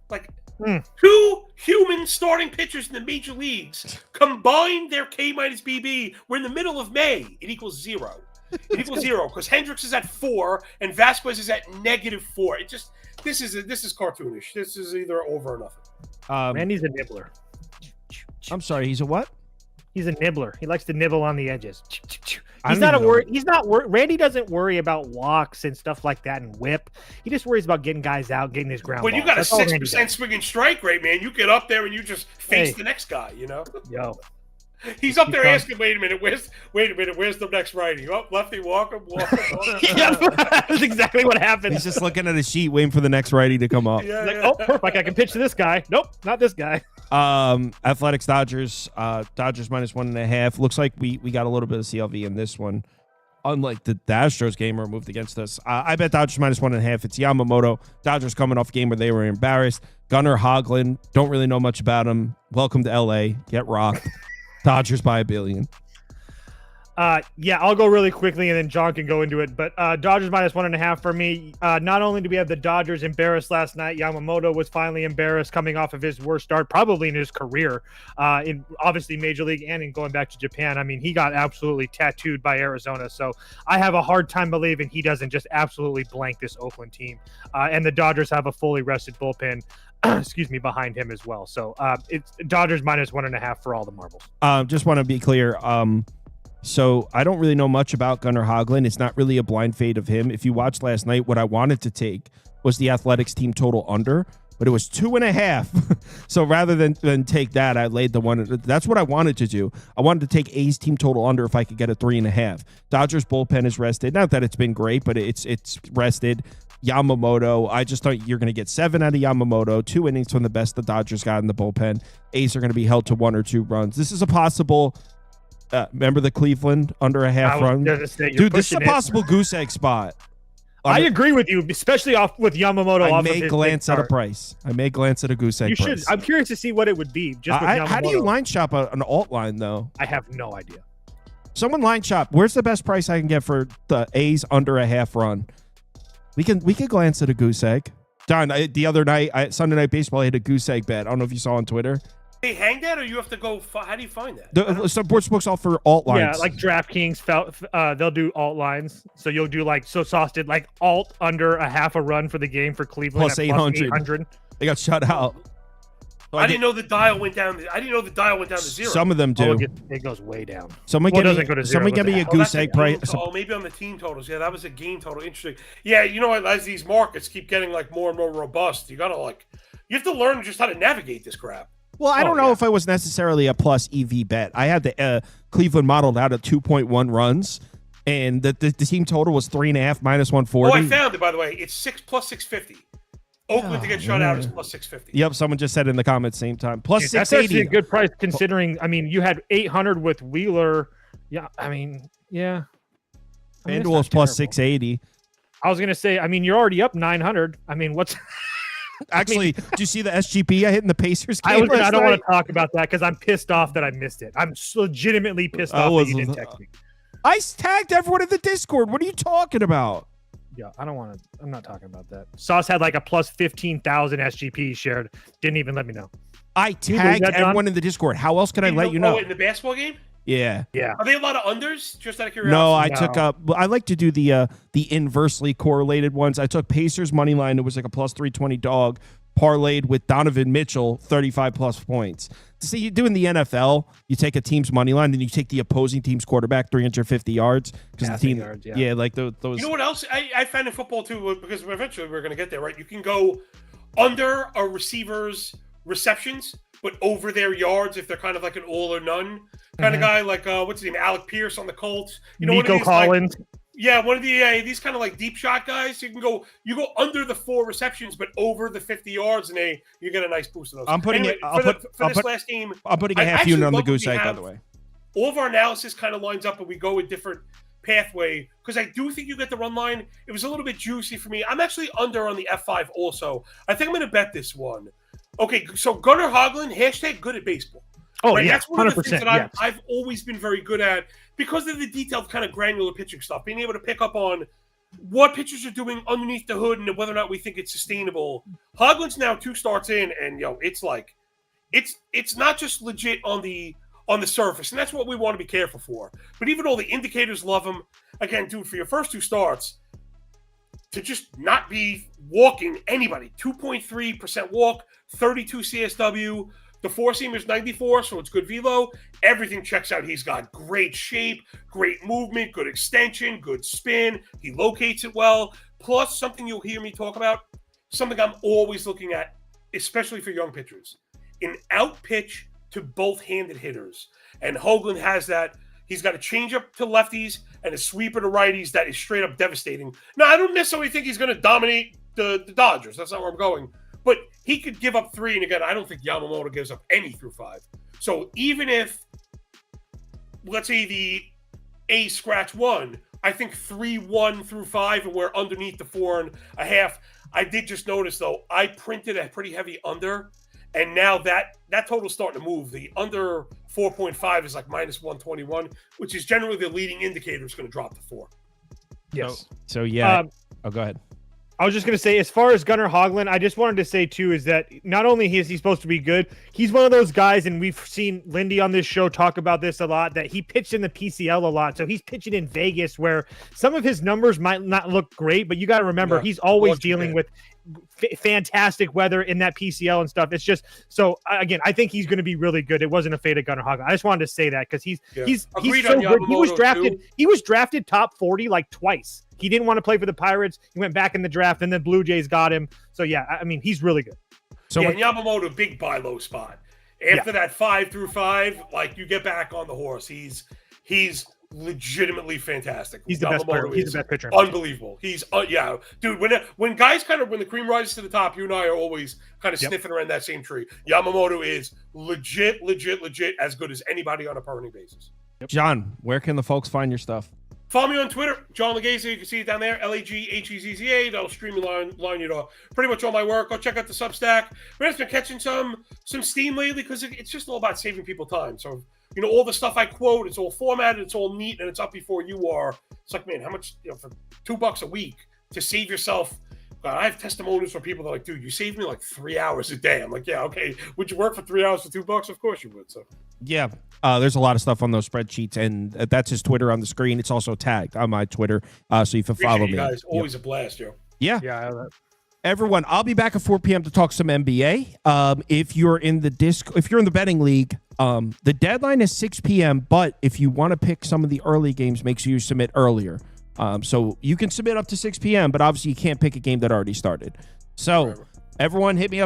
Like, 2 human starting pitchers in the major leagues combine their K minus BB. We're in the middle of May. It equals 0. It equals 0 because Hendricks is at 4 and Vasquez is at -4. This is cartoonish. This is either over or nothing. Randy's a nibbler. I'm sorry, he's a what? He's a nibbler. He likes to nibble on the edges. I He's don't not a even worry. He's not worried. Randy doesn't worry about walks and stuff like that and whip. He just worries about getting guys out, getting his ground. When you balls. got a That's all Randy 6% swinging strike rate, man, you get up there and you just face the next guy. You know. Yo. He's up there asking, wait a minute, where's the next righty? Oh, lefty, walk him. Yeah, that's exactly what happens. He's just looking at a sheet, waiting for the next righty to come up. Oh, perfect. I can pitch to this guy. Nope, not this guy. Athletics Dodgers. Dodgers -1.5. Looks like we got a little bit of CLV in this one. Unlike the Astros game where moved against us. I bet Dodgers -1.5. It's Yamamoto. Dodgers coming off a game where they were embarrassed. Gunnar Hoglund. Don't really know much about him. Welcome to LA. Get rocked. Dodgers by $1 billion. Yeah, I'll go really quickly and then John can go into it. But Dodgers -1.5 for me. Not only do we have the Dodgers embarrassed last night, Yamamoto was finally embarrassed coming off of his worst start probably in his career, in obviously Major League and in going back to Japan. I mean, he got absolutely tattooed by Arizona. So I have a hard time believing he doesn't just absolutely blank this Oakland team. And the Dodgers have a fully rested bullpen. Excuse me, behind him as well. So it's Dodgers -1.5 for all the marbles. Just want to be clear. So I don't really know much about Gunnar Hoglund. It's not really a blind fade of him. If you watched last night, what I wanted to take was the Athletics team total under, but it was 2.5. So rather than take that, I laid the one. That's what I wanted to do. I wanted to take A's team total under if I could get a 3.5. Dodgers bullpen is rested. Not that it's been great, but it's rested. Yamamoto, I just thought you're going to get 7 out of Yamamoto, 2 innings from the best the Dodgers got in the bullpen. A's are going to be held to 1 or 2 runs. This is a possible. Remember the Cleveland under a half run? Dude, this is a possible goose egg spot. I agree with you, especially off with Yamamoto. I may glance at a price. I may glance at a goose egg you price. Should. I'm curious to see what it would be. Just with how do you line shop an alt line, though? I have no idea. Someone line shop. Where's the best price I can get for the A's under a half run? We could glance at a goose egg. Don, the other night, Sunday Night Baseball, I had a goose egg bet. I don't know if you saw on Twitter. They hang that, or you have to go. How do you find that? Some sports books offer alt lines. Yeah, like DraftKings, they'll do alt lines. So you'll do Sauce did like alt under a half a run for the game for Cleveland plus 800. They got shut out. So I didn't know the dial went down. I didn't know the dial went down to 0. Some of them do. It goes way down. Someone give me a goose egg price. Oh, maybe on the team totals. Yeah, that was a game total. Interesting. Yeah, you know what? As these markets keep getting more and more robust, you have to learn just how to navigate this crap. Well, I don't know if it was necessarily a plus EV bet. I had the Cleveland modeled out at 2.1 runs, and the team total was 3.5 -140. Oh, I found it, by the way. It's 6 plus 650. Oakland to get shut out is plus 650. Yep, someone just said in the comments same time. Plus 680. That's actually a good price considering. I mean, you had 800 with Wheeler. Yeah, I mean, yeah. FanDuel's plus 680. I was gonna say. I mean, you're already up 900. I mean, what's Actually, do you see the SGP I hit in the Pacers game? I don't want to talk about that because I'm pissed off that I missed it. I'm legitimately pissed off that you didn't text me. I tagged everyone in the Discord. What are you talking about? Yeah, I don't want to. I'm not talking about that. Sauce had like a plus 15,000 SGP shared. Didn't even let me know. I tagged everyone in the Discord. How else can I let you know? Oh, in the basketball game? Yeah. Are they a lot of unders? Just out of curiosity. No, I took I like to do the inversely correlated ones. I took Pacers money line. It was like a plus 320 dog parlayed with Donovan Mitchell 35 plus points. See, you do in the NFL, you take a team's money line, then you take the opposing team's quarterback 350 yards because the team, yards, like those. You know what else I found in football too? Because eventually we're going to get there, right? You can go under a receiver's receptions, but over their yards if they're kind of like an all or none kind of guy, like what's his name, Alec Pierce on the Colts. You know, Nico Collins. One of these kind of like deep shot guys. You go under the 4 receptions, but over the 50 yards, and you get a nice boost of those. I'm putting last game. I'm putting a half unit on the goose egg, by the way. All of our analysis kind of lines up, and we go a different pathway because I do think you get the run line. It was a little bit juicy for me. I'm actually under on the F5 also. I think I'm going to bet this one. Okay, so Gunnar Hoglund, hashtag good at baseball. Oh, right? Yeah, that's one of the 100%, things that I've always been very good at because of the detailed kind of granular pitching stuff, being able to pick up on what pitchers are doing underneath the hood and whether or not we think it's sustainable. Hoglund's now 2 starts in, and it's like it's not just legit on the surface, and that's what we want to be careful for. But even all the indicators love him. Again, dude, for your first 2 starts, to just not be walking anybody, 2.3% walk, 32 CSW, The four-seam is 94, so it's good velo. Everything checks out. He's got great shape, great movement, good extension, good spin. He locates it well. Plus, something you'll hear me talk about, something I'm always looking at, especially for young pitchers, an out pitch to both-handed hitters. And Hoagland has that. He's got a changeup to lefties and a sweeper to righties that is straight up devastating. Now, I don't necessarily think he's going to dominate the Dodgers. That's not where I'm going. But he could give up 3, and again, I don't think Yamamoto gives up any through 5. So even if, let's say the A's scratch 1, I think 3-1 through 5, and we're underneath the 4.5. I did just notice, though, I printed a pretty heavy under, and now that total's starting to move. The under 4.5 is like minus 121, which is generally the leading indicator it's going to drop to 4. Yes. So yeah. Go ahead. I was just going to say, as far as Gunnar Hoagland, I just wanted to say, too, is that not only is he supposed to be good, he's one of those guys, and we've seen Lindy on this show talk about this a lot, that he pitched in the PCL a lot. So he's pitching in Vegas, where some of his numbers might not look great, but you got to remember, he's always dealing with fantastic weather in that PCL and stuff. It's just, so again, I think he's going to be really good. It wasn't a fade of Gunnar Hoagland. I just wanted to say that because he's so good. He was drafted top 40 like twice. He didn't want to play for the Pirates. He went back in the draft, and then Blue Jays got him. So yeah, I mean, he's really good. So and Yamamoto, big buy low spot. After that 5 through 5, like you get back on the horse. He's legitimately fantastic. He's the best player. He's the best pitcher. Unbelievable. He's dude. When guys when the cream rises to the top, you and I are always kind of sniffing around that same tree. Yamamoto is legit as good as anybody on a permanent basis. John, where can the folks find your stuff? Follow me on Twitter, John Laghezza. You can see it down there, Laghezza. That'll streamline you to pretty much all my work. Go check out the Substack. But I've been catching some steam lately because it's just all about saving people time. So, all the stuff I quote, it's all formatted, it's all neat, and it's up before you are. It's like, man, how much, for $2 a week to save yourself? I have testimonials from people that are like, dude, you saved me like 3 hours a day. I'm like, yeah, okay. Would you work for 3 hours for $2? Of course you would. So yeah, there's a lot of stuff on those spreadsheets, and that's his Twitter on the screen. It's also tagged on my Twitter, so you can follow me. Guys, always a blast, Joe. Yeah. Yeah. Everyone, I'll be back at 4 p.m. to talk some NBA. If you're in the betting league, the deadline is 6 p.m. But if you want to pick some of the early games, make sure you submit earlier. So you can submit up to 6 p.m., but obviously you can't pick a game that already started. So everyone, hit me up.